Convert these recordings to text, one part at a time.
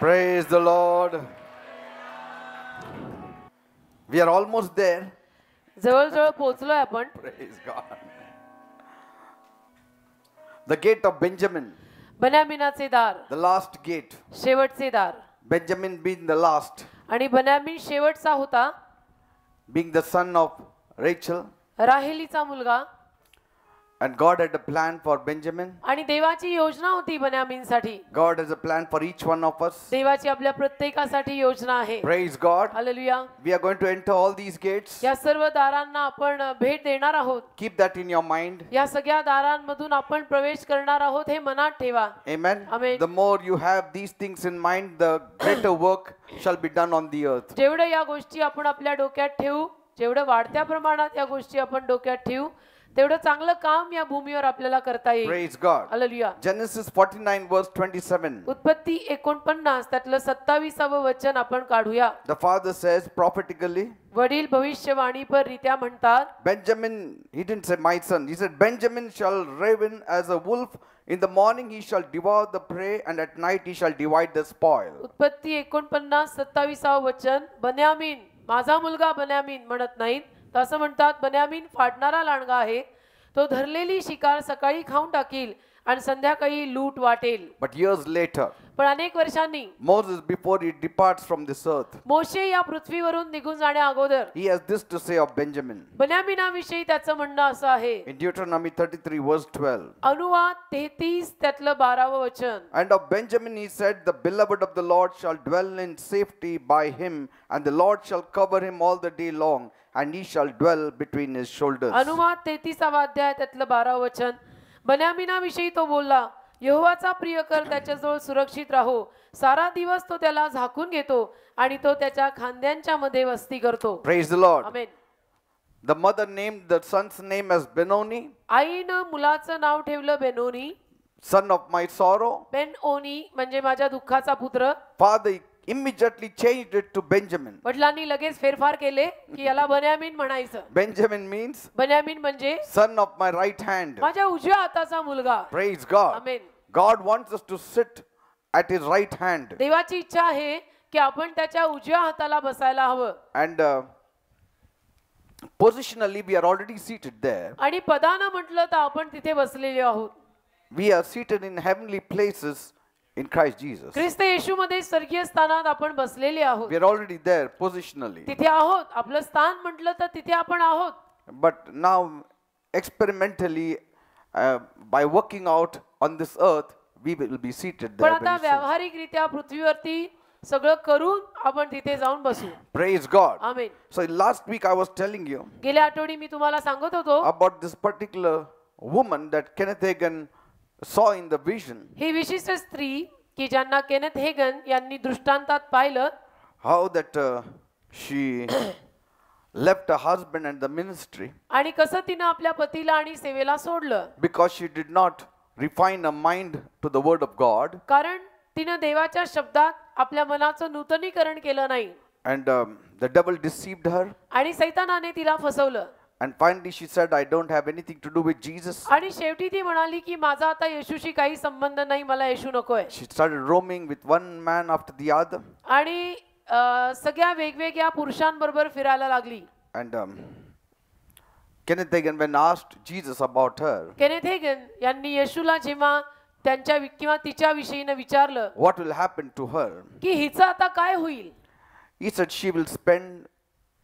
Praise the Lord. We are almost there. जवळजवळ पोहोचलोय आपण. Praise God. The gate of Benjamin. बन्यामीनाचे दार. The last gate. शेवटचे दार. Benjamin being the last. आणि बन्यामीन शेवटचा होता. Being the son of Rachel. राहेलीचा मुलगा. And God had a plan for Benjamin. आणि देवाची योजना होती बन्यामीनसाठी. God has a plan for each one of us. देवाची आपल्या प्रत्येकासाठी योजना आहे. Praise God. Hallelujah. We are going to enter all these gates. या सर्व दारांना आपण भेट देणार आहोत. Keep that in your mind. या सगळ्या दारांमधून आपण प्रवेश करणार आहोत हे मनात ठेवा. Amen. Amen. The more you have these things in mind, the greater work shall be done on the earth. जेवढे या गोष्टी आपण आपल्या डोक्यात ठेवू, जेवढे वाढत्या प्रमाणात या गोष्टी आपण डोक्यात ठेवू, तेवढं चांगलं काम या भूमीवर आपल्याला करता येईल. Praise God. Hallelujah. Genesis 49 verse 27. उत्पत्ती 49 त्यातलं 27वे वचन आपण काढूया. The father says prophetically, वडील भविष्यवाणीपर रीत्या म्हणतात, Benjamin, he didn't say my son, he said Benjamin shall raven as a wolf. In the morning he shall devour the prey, and at night he shall divide the spoil. उत्पत्ती 49 27वे वचन, बन्यामीन माझा मुलगा बन्यामीन म्हणत नाहीत, तर असं म्हणतात बन्यामीन फाडणारा लांडगा आहे, तो धरलेली शिकार सकाळी खाऊन टाकील आणि संध्याकाळी लूट वाटेल. But years later, पण अनेक वर्षांनी Moses, before he departs from this earth, मोशे या पृथ्वीवरून निघून जाण्या अगोदर he has this to say of Benjamin. बन्यामीनाविषयी त्याचं म्हणणं असं आहे. In Deuteronomy 33 verse 12. अनुवाद 33 त्यातलं 12वे वचन. And of Benjamin he said, the beloved of the Lord shall dwell in safety by him, and the Lord shall cover him all the day long, and he shall dwell between his shoulders. अनुवाद 33वा अध्याय त्यातलं 12वे वचन. बन्यामीनाविषयी तो बोलला, यहोवाचा प्रियकर त्याच्याजवळ सुरक्षित राहो, सारा दिवस तो त्याला झाकून घेतो आणि तो त्याच्या खांद्यांच्या मध्ये वस्ती करतो. Praise the Lord. Amen. The mother named the son's name as Benoni, आईनं मुलाचं नाव ठेवलं Benoni. son of my sorrow. बेनओनी म्हणजे माझ्या दुःखाचा पुत्र. Father immediately changed it to Benjamin. वडिलांनी लगेच फेरफार केले की याला बन्यामीन म्हणायचं. Benjamin means बन्यामीन म्हणजे son of my right hand. माझ्या उजव्या हाताचा मुलगा. Praise God. Amen. God wants us to sit at his right hand. देवाची इच्छा आहे की आपण त्याच्या उजव्या हाताला बसायला हवं. And positionally we are already seated there. आणि पदानं म्हटलं तर आपण तिथे बसलेले आहोत. We are seated in heavenly places in Christ Jesus. ख्रिस्त येशूमध्ये स्वर्गीय स्थानात आपण बसलेले आहोत. We are already there positionally. तिथे आहोत. आपलं स्थान म्हटलं तर तिथे आपण आहोत. But now experimentally by working out on this earth we will be seated पण there आता very soon. व्यावहारिकरित्या पृथ्वीवरती सगळं करून आपण तिथे जाऊन बसू. Praise God. Amen. So last week I was telling you गेल्या आठवडी मी तुम्हाला सांगत होतो about this particular woman that Kenneth Hagin saw in the vision. ही विशिष्ट स्त्री की ज्यांना केनेथ हेगन यांनी दृष्टांतात पाहिलं, How that she left her husband and the ministry आणि कसं तिनं आपल्या पतीला आणि सेवेला सोडलं, because she did not refine her mind to the word of God. कारण तिनं देवाच्या शब्दात आपल्या मनाचं नूतनीकरण केलं नाही. And the devil deceived her. आणि सैतानाने तिला फसवलं. And finally she said, I don't have anything to do with Jesus. आणि शेवटी ती म्हणाली की माझा आता येशूशी काही संबंध नाही, मला येशू नकोय. She started roaming with one man after the other. आणि सगळ्या वेगवेगळ्या पुरुषांबरोबर फिरायला लागली. And Kenneth Hagin, when asked Jesus about her, Kenneth Hagin यांनी येशूला जेव्हा त्यांच्या किंवा तिच्या विषयीने विचारलं what will happen to her? की हिचं आता काय होईल, He said she will spend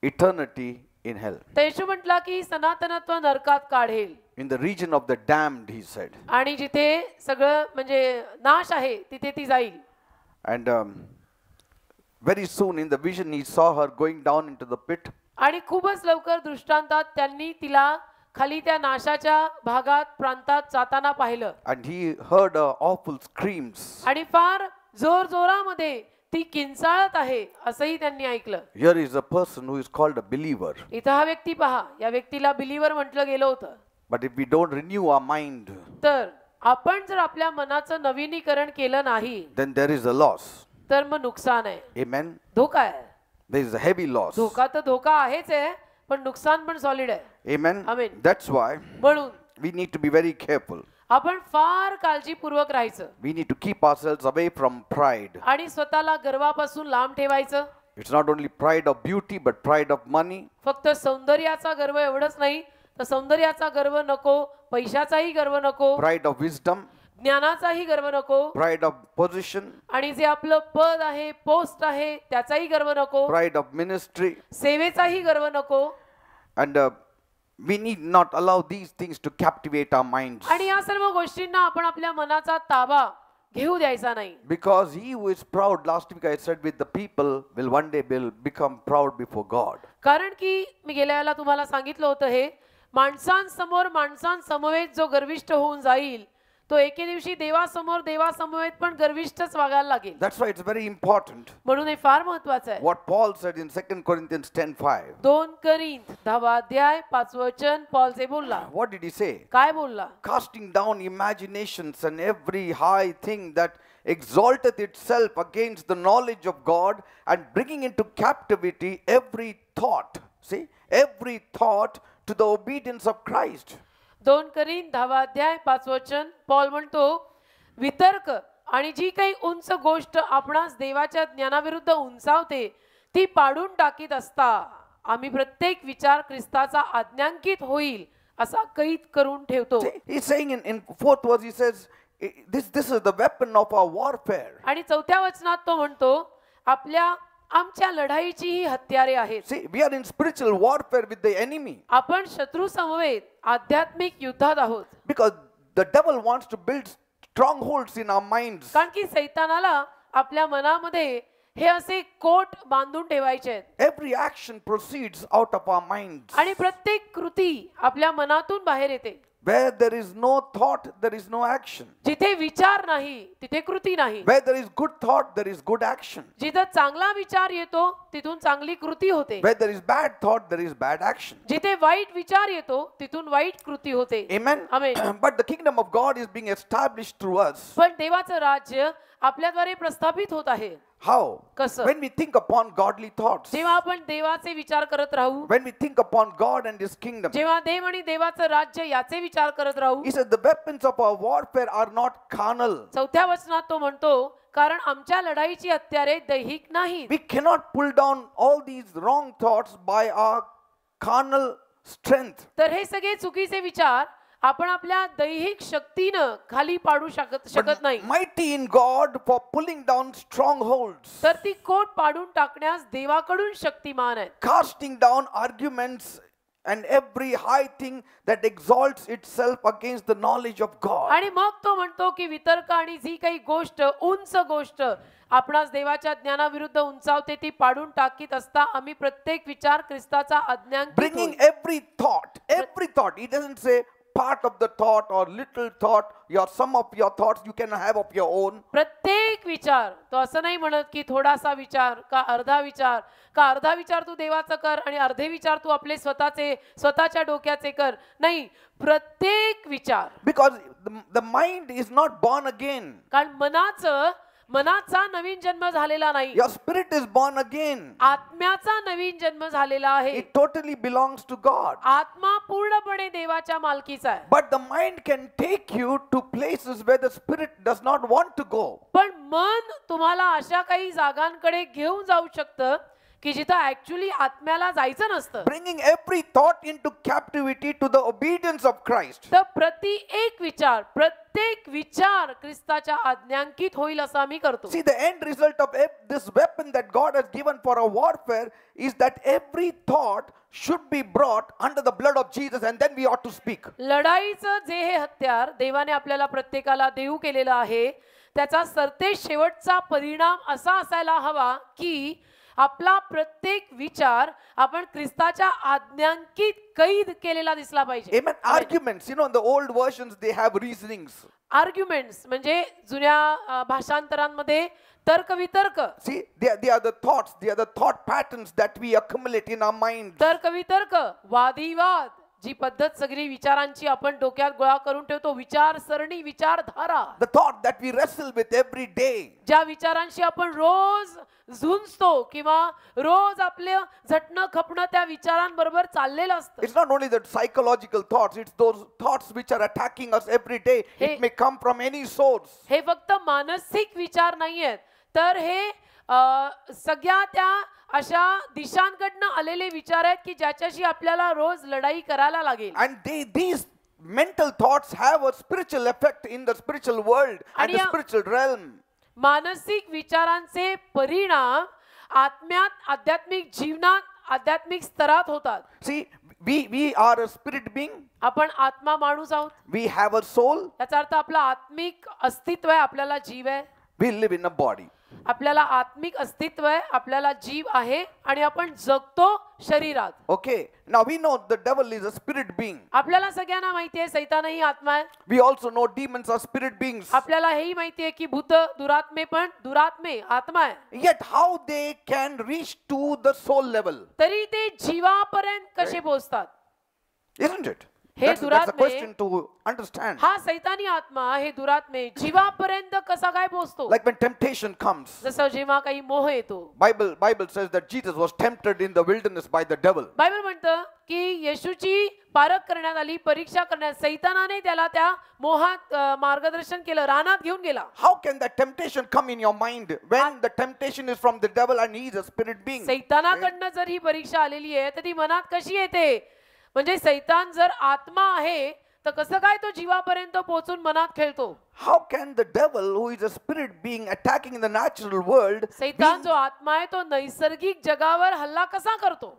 eternity in hell. तर येशू म्हटला की सनातनत्व नरकात काढेल. In the region of the damned, he said. आणि जिथे सगळं म्हणजे नाश आहे तिथे ती जाईल. And very soon in the vision he saw her going down into the pit. आणि खूपच लवकर दृष्टांतात त्यांनी तिला खाली त्या नाशाच्या भागात प्रांतात जाताना पाहिलं. And he heard her awful screams. आणि फार जोर जोरामध्ये ती किंचाळत आहे असंही त्यांनी ऐकलं. Here is a person who is called a believer. इथं हा व्यक्ती पहा, या व्यक्तीला बिलीवर म्हटलं गेलं होतं. But if we don't renew our mind, तर आपण जर आपल्या मनाचं नवीनीकरण केलं नाही then there is a loss. तर मग नुकसान आहे. Amen. धोका आहे. There is a heavy loss. धोका तर धोका आहेच आहे, पण नुकसान पण सॉलिड आहे. Amen. Amen. That's why म्हणून we need to be very careful. आपण फार काळजीपूर्वक राहायचं We need to keep ourselves away from pride. आणि स्वतःला गर्वापासून लांब ठेवायचं. It's not only pride of beauty, but pride of money. फक्त सौंदर्याचा गर्व एवढंच नाही, तर सौंदर्याचा गर्व नको, पैशाचाही गर्व नको, Pride of wisdom, ज्ञानाचाही गर्व नको, pride of position, आणि जे आपलं पद आहे, पोस्ट आहे, त्याचाही गर्व नको, pride of ministry. सेवेचाही गर्व नको. And we need not allow these things to captivate our minds. आणि या सर्व गोष्टींना आपण आपल्या मनाचा ताबा घेऊ द्यायचा नाही. Because he who is proud, last week I said with the people, will one day become proud before God. कारण की मी गेल्या वेळेला तुम्हाला सांगितलं होतं, हे माणसांसमवेत जो गर्विष्ठ होऊन जाईल तो एके दिवशी देवासमवेत पण गर्विष्ठच वागायला लागेल. That's why it's very important. म्हणून हे फार महत्त्वाचं आहे. What Paul said in 2 Corinthians 10:5. 2 Corinth 10 अध्याय 5 वचन पॉल जे बोलला. What did he say? काय बोलला? Casting down imaginations and every high thing that exalteth itself against the knowledge of God, and bringing into captivity every thought. See, every thought to the obedience of Christ. 2 Corinth 10 अध्याय 5 वचन Paul म्हणतो, वितर्क आणि जी काही उंच गोष्ट आपणास देवाच्या ज्ञानाविरुद्ध उंचावते ती पाडून टाकीत असता आम्ही प्रत्येक विचार ख्रिस्ताचा आज्ञांकित होईल असा कैद करून ठेवतो. He's saying in 4th verse, he says, this is the weapon of our warfare. आणि 4थ्या वचनात तो म्हणतो, आमच्या लढाईची ही हत्यारे आहेत. See, we are in spiritual warfare with the enemy. आपण शत्रू समवेत आध्यात्मिक युद्धात आहोत. Because the devil wants to build strongholds in our minds. कारण की सैतानाला आपल्या मनामध्ये हे असे कोट बांधून ठेवायचे आहेत. Every action proceeds out of our minds. आणि प्रत्येक कृती आपल्या मनातून बाहेर येते. Where there is no thought, there is no action. जिथे विचार नाही तिथे कृती नाही. Where there is good thought, there is good action. जिथे चांगला विचार येतो तिथून चांगली कृती होते. Where there is bad thought, there is bad action. जिथे वाईट विचार येतो तिथून वाईट कृती होते. Amen. Amen. But the kingdom of God is being established through us. पण देवाचं राज्य आपल्याद्वारे प्रस्थापित होत आहे. How? कसं? When we think upon godly thoughts. जेव्हा आपण देवाचे विचार करत राहू, When we think upon God and His kingdom. जेव्हा देव आणि देवाचं राज्य याचे विचार करत राहू. He said the weapons of our warfare are not carnal. 4थ्या वचनात तो म्हणतो, कारण आमच्या लढाईची हत्यारे दैहिक नाहीत. We cannot pull down all these wrong thoughts by our carnal strength. तर हे सगळे चुकीचे विचार आपण आपल्या दैहिक शक्तीनं खाली पाडू शकत नाही. Mighty in God for pulling down strongholds. तर ती कोट पाडून टाकण्यास देवाकडून शक्तिमान आहे. Casting down arguments and every high thing that exalts itself against the knowledge of God. आणि मग तो म्हणतो की वितर्क आणि जी काही गोष्ट उंच गोष्ट आपणास देवाच्या ज्ञानाविरुद्ध उंचावते ती पाडून टाकीत असता आम्ही प्रत्येक विचार ख्रिस्ताचा आज्ञांकित Bringing every thought. He doesn't say part of the thought or little thought, some of your thoughts you can have of your own. प्रत्येक विचार, तो असं नाही म्हणत की थोडासा विचार का अर्धा विचार तू देवाचा कर आणि अर्धे विचार तू आपले स्वतःच्या डोक्याचे कर. नाही, प्रत्येक विचार. Because the mind is not born again. कारण मनाचा नवीन जन्म झालेला नाही. Your spirit is born again. आत्म्याचा नवीन जन्म झालेला आहे. It totally belongs to God. आत्मा पूर्णपणे देवाच्या मालकीचा आहे. But the mind can take you to places where the spirit does not want to go. पण मन तुम्हाला अशा काही जागांकडे घेऊन जाऊ शकतं की जिथं ऍक्च्युअली आत्म्याला जायचं नसतं. Bringing every thought into captivity to the obedience of Christ. तर प्रत्येक विचार ख्रिस्ताच्या आज्ञांकित होईल असं आम्ही करतो. See, the end result of this weapon that God has given for our warfare is that every thought should be brought under the blood of Jesus, and then we ought to speak. लढाईचं जे हे हत्यार देवाने आपल्याला प्रत्येकाला देऊ केलेलं आहे त्याचा सरतेश शेवटचा परिणाम असा असायला हवा की आपला प्रत्येक विचार आपण ख्रिस्ताच्या आज्ञांकित कैद केलेला दिसला पाहिजे. Amen. Arguments, in the old versions they have reasonings. Arguments म्हणजे जुन्या भाषांतरांमध्ये तर्कवितर्क. See, they are the thoughts, they are the thought patterns that we accumulate in our minds. तर्कवितर्क, वादविवाद जी पद्धत सगळी विचारांची आपण डोक्यात गोळा करून ठेवतो, विचारसरणी, विचारधारा, the thought that we wrestle with every day. ज्या विचारांशी आपण रोज झुंजतो किंवा रोज आपलं झटणं खपणं त्या विचारांबरोबर चाललेलं असतं. It's not only that psychological thoughts, it's those thoughts which are attacking us every day. Hey. It may come from any source. हे फक्त मानसिक विचार नाहीयेत, तर हे सगळ्या त्या अशा दिशांकडनं आलेले विचार आहेत की ज्याच्याशी आपल्याला रोज लढाई करायला लागेल. And these mental thoughts have a spiritual effect in the spiritual world and आणि the या- spiritual realm. मानसिक विचारांचे परिणाम आत्म्यात, आध्यात्मिक जीवनात, आध्यात्मिक स्तरात होतात. See, we are a spirit being. आपण आत्मा माणूस आहोत, We have a soul. याचा अर्थ आपलं आत्मिक अस्तित्व आहे, आपल्याला जीव आहे. We live in a body. आपल्याला आत्मिक अस्तित्व आहे, आपल्याला जीव आहे आणि आपण जगतो शरीरात. Okay. Now we know the devil is a spirit being. आपल्याला सगळ्यांना माहिती आहे सैतानही आत्मा आहे. We also know demons are spirit beings. आपल्याला हेही माहिती आहे की भूत दुरात्मे पण दुरात्मे आत्मा आहे. Yet how they can reach to the soul level? तरी ते जीवापर्यंत कसे पोहोचतात? Isn't it? हे That's a दुरात्मे- question to understand. हा सैतानी आत्मा, हे दुरात्मे जीवापर्यंत कसा काय पोहोचतो? Like when temptation comes, जसं जेव्हा काही मोह येतो. Bible says that Jesus was tempted in the wilderness by the devil. Bible म्हणतं की येशूची पारख करण्यात आली, परीक्षा करण्यात, सैतानाने त्याला त्या मोहात मार्गदर्शन केलं, रानात घेऊन गेला. How can that temptation come in your mind when the temptation is from the devil and he is a spirit being? सैतानाकडनं जर ही परीक्षा आलेली आहे तर ती मनात कशी येते? म्हणजे सैतान जर आत्मा आहे तर कसं काय तो जीवापर्यंत पोहोचून मनात खेळतो? How can the devil, who is a spirit being attacking in the natural world, सैतान जो आत्मा आहे तो नैसर्गिक जगावर हल्ला कसा करतो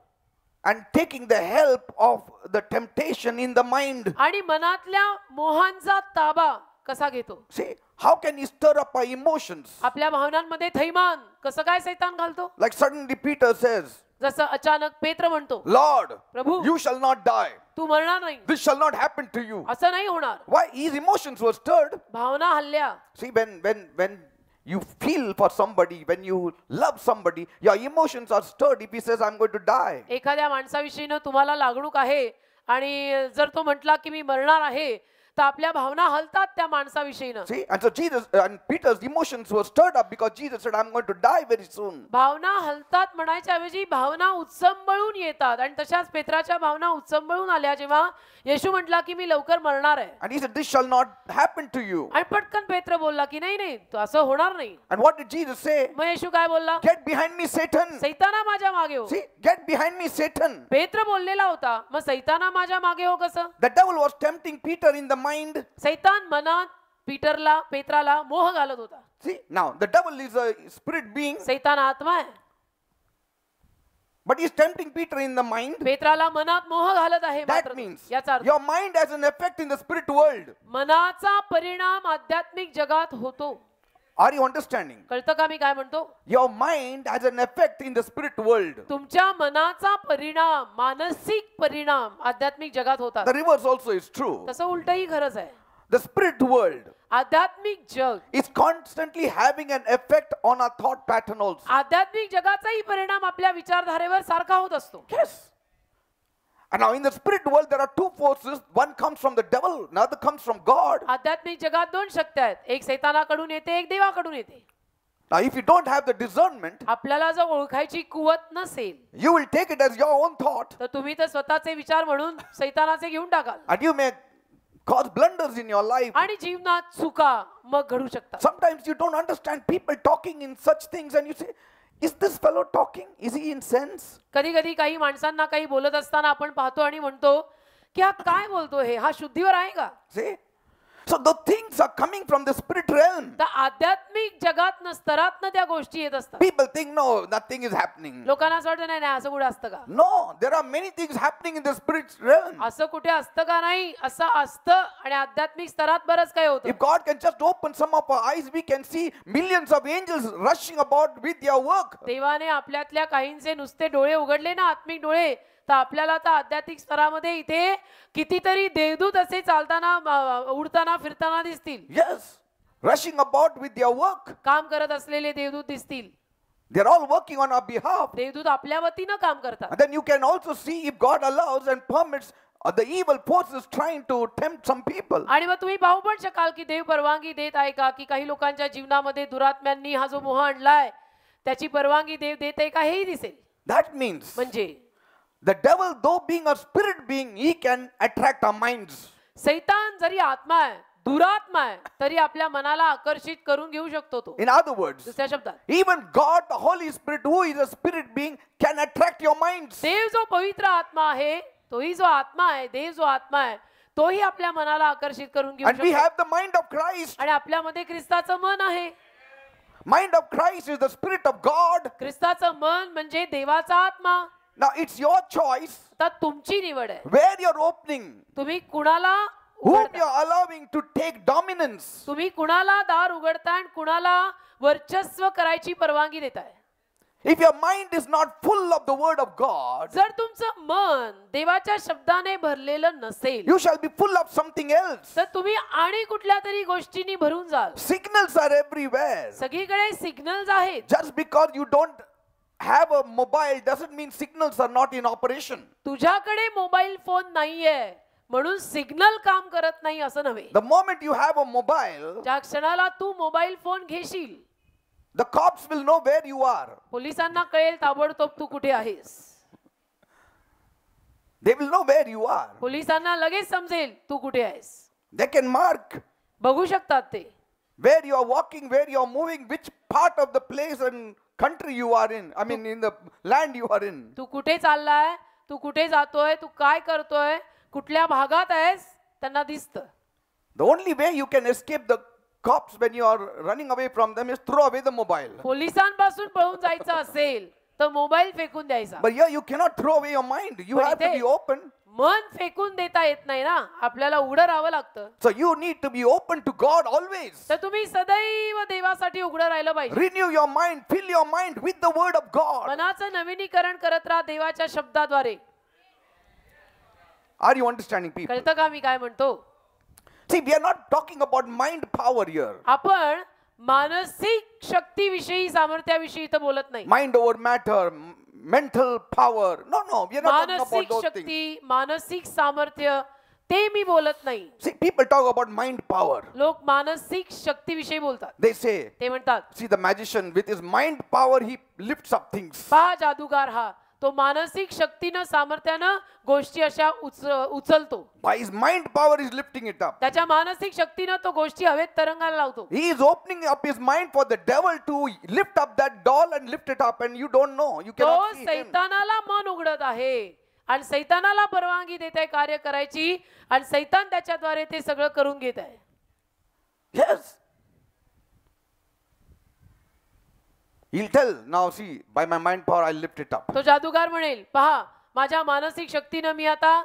and taking the help of the temptation in the mind? आणि मनातल्या मोहांचा ताबा कसा घेतो? See, how can he stir up our emotions? आपल्या भावनांमध्ये थैमान कसं काय सैतान घालतो? Like suddenly Peter says, जसं अचानक पेत्र म्हणतो, Lord, Prabhu, you shall not die. तू मरणार नाही, This shall not happen to you. असं नाही होणार. Why? His emotions were stirred. Bhavana हल्ल्या. See, when you feel for somebody, when you love somebody, your emotions are stirred. If he says, I'm going to die, एखाद्या माणसाविषयीनं तुम्हाला लागणूक आहे आणि जर तो म्हटला की मी मरणार आहे तर आपल्या भावना हलतात त्या माणसाविषयीनं. see, and so Jesus and Peter's emotions were stirred up because Jesus said, I'm going to die very soon. भावना हलतात म्हणायच्या ऐवजी भावना उत्संबळून येतात आणि तशाच पेत्राच्या भावना उत्संबळून आल्या जेव्हा येशू म्हटला की मी लवकर मरणार आहे. And he said, this shall not happen to you. आणि पटकन पेत्र बोलला की नाही नाही तो असं होणार नाही. And what did Jesus say? मग येशू काय बोलला? Get behind me, Satan. सैताना माझ्या मागे हो. See, get behind me, Satan. पेत्र बोललेला होता, मग सैताना माझ्या मागे हो कसं? The devil was tempting Peter in the mind. सैतान मनात पेत्राला मोह घालत होता. See, now the devil is a spirit being, सैतान आत्मा आहे, but he's tempting Peter in the mind. पेत्राला मनात मोह घालत आहे. That मात्र means याचा अर्थ your mind has an effect in the spirit world. मनाचा परिणाम आध्यात्मिक जगात होतो. Are you understanding? कळतं का मी काय म्हणतो? Your mind has an effect in the spirit world. तुमच्या मनाचा परिणाम, मानसिक परिणाम आध्यात्मिक जगात होतात. The reverse also is true. तसं उलटही खरंच आहे. The spirit world आध्यात्मिक जग, is constantly having an effect on our thought pattern also. आध्यात्मिक जगाचाही परिणाम आपल्या विचारधारेवर सारखा होत असतो. Yes. And now in the spirit world there are two forces. One comes from the devil, another comes from God. आध्यात्मिक जगात दोन शक्ती आहेत, एक सैतानाकडून येते, एक देवाकडून येते. Now if you don't have the discernment, आपल्याला जर ओळखायची कुवत नसेल you will take it as your own thought तर तुम्ही तर स्वतःचे विचार म्हणून सैतानाचे घेऊन टाकाल and you may cause blunders in your life. आणि जीवनात चुका मग घडू शकतात. Sometimes you don't understand people talking in such things and you say, is this fellow talking? Is he in sense? कधी कधी काही माणसांना काही बोलत असताना आपण पाहतो आणि म्हणतो की हा काय बोलतो, हा शुद्धीवर आहे का? See? So the things are coming from the spirit realm. तर आध्यात्मिक जगात स्तरातनं त्या गोष्टी येत असतात. People think, no, nothing is happening. लोकांना असं वाटतं नाही नाही असं कुठे असतं का? No, there are many things happening in the spirit realm. असं कुठे असतं का? नाही, असं असतं आणि आध्यात्मिक स्तरात बरंच काय होतं. If God can just open some of our eyes, we can see millions of angels rushing about with their work. देवाने आपल्यातल्या काहींचे नुसते डोळे उघडले ना, आत्मिक डोळे, तर आपल्याला तर आध्यात्मिक स्तरामध्ये इथे कितीतरी देवदूत असे चालताना, उडताना, फिरताना दिसतील. Yes, rushing about with their work. काम करत असलेले देवदूत दिसतील. They're all working on our behalf. देवदूत आपल्या वतीनं काम करतात. And then you can also see if God allows and permits the evil force is trying to tempt some people. आणि मग तुम्ही पाहू पण शकाल की देव परवानगी देत आहे का की काही लोकांच्या जीवनामध्ये दुरात्म्यांनी हा जो मोह आणलाय त्याची परवानगी देव देत आहे का हेही दिसेल. That means म्हणजे the devil, though being a spirit being, he can attract our minds. सैतान जरी आत्मा आहे, दुरात्मा आहे, तरी आपल्या मनाला आकर्षित करून घेऊ शकतो तो. In other words, दुसऱ्या शब्दात even God, the Holy Spirit, who is a spirit being, can attract your minds. देव जो पवित्र आत्मा आहे, तोही जो आत्मा आहे, देव जो आत्मा आहे, तोही आपल्या मनाला आकर्षित करून घेऊ And we शकतो. have the mind of Christ. आणि आपल्यामध्ये ख्रिस्ताचं मन आहे. Mind of Christ is the Spirit of God. ख्रिस्ताचं मन म्हणजे देवाचा आत्मा. Now it's your choice आता तुमची निवड आहे. where you're opening, तुम्ही कुणाला whom उघडता, you're allowing to take dominance. तुम्ही कुणाला दार उघडताय आणि कुणाला वर्चस्व करायची परवानगी देताय. If your mind is not full of the word of God, जर तुमचं मन देवाच्या शब्दाने भरलेलं नसेल you shall be full of something else. तर तुम्ही आणि कुठल्या तरी गोष्टींनी भरून जाल. Signals are everywhere. सगळीकडे सिग्नल्स आहेत. Just because you don't have a mobile doesn't mean signals are not in operation. तुझ्याकडे मोबाईल फोन नाहीये म्हणून सिग्नल काम करत नाही असं नव्हे. The moment you have a mobile, ज्या क्षणाला तू मोबाईल फोन घेशील the cops will know where you are. पोलिसांना कळेल ताबडतोब तू कुठे आहेस. They will know where you are. पोलिसांना लगेच समजेल तू कुठे आहेस. They can mark बघू शकतात ते where you are walking, where you are moving, which part of the place and country you are in. I mean, in the land you are in. तू कुठे चाललाय, तू कुठे जातोय, तू काय करतोय, कुठल्या भागात आहेस त्यांना दिसतं. The only way you can escape the cops when you are running away from them is throw away the mobile. पोलिसांपासून पळून जायचं असेल तर मोबाईल फेकून द्यायचा. But here you cannot throw away your mind. You But have to इथे be open. मन फेकून देता येत नाही ना, आपल्याला उघडं राहावं लागतं. So you need to be open to God always. तर तुम्ही सदैव देवासाठी उघडं राहिलं पाहिजे. Renew your mind, fill your mind with the word of God. मनाचं नवीनीकरण करत राहा देवाच्या शब्दाद्वारे. Are you understanding, people? कळतं का मी काय म्हणतो? See, we are not talking about mind power here. आपण मानसिक शक्तीविषयी, सामर्थ्याविषयी इथं बोलत नाही. Mind over matter, mental power. No, we are not talking about मानसिक those things. शक्ती, मानसिक सामर्थ्य ते मी बोलत नाही. See, people talk about mind power. लोक मानसिक शक्तीविषयी बोलतात. They say, ते म्हणतात see, the magician with his mind power, he lifts up things. पहा जादूगार हा, तो मानसिक शक्तीनं, सामर्थ्यानं गोष्टी अशा उचलतो. By his mind power, he is lifting it up. त्याच्या मानसिक शक्तीनं तो गोष्टी हवेत तरंगायला लावतो. He is opening up his mind for the devil to lift up that doll and lift it up, and you don't know. You तो cannot see him. सैतानाला मन उघडत आहे आणि सैतानाला परवानगी देत आहे कार्य करायची आणि सैतान त्याच्याद्वारे ते सगळं करून घेत आहे. Yes. He'll tell, now see, by my mind power, I'll lift it up. तो जादूगार म्हणेल, पहा माझ्या मानसिक शक्तीनं मी आता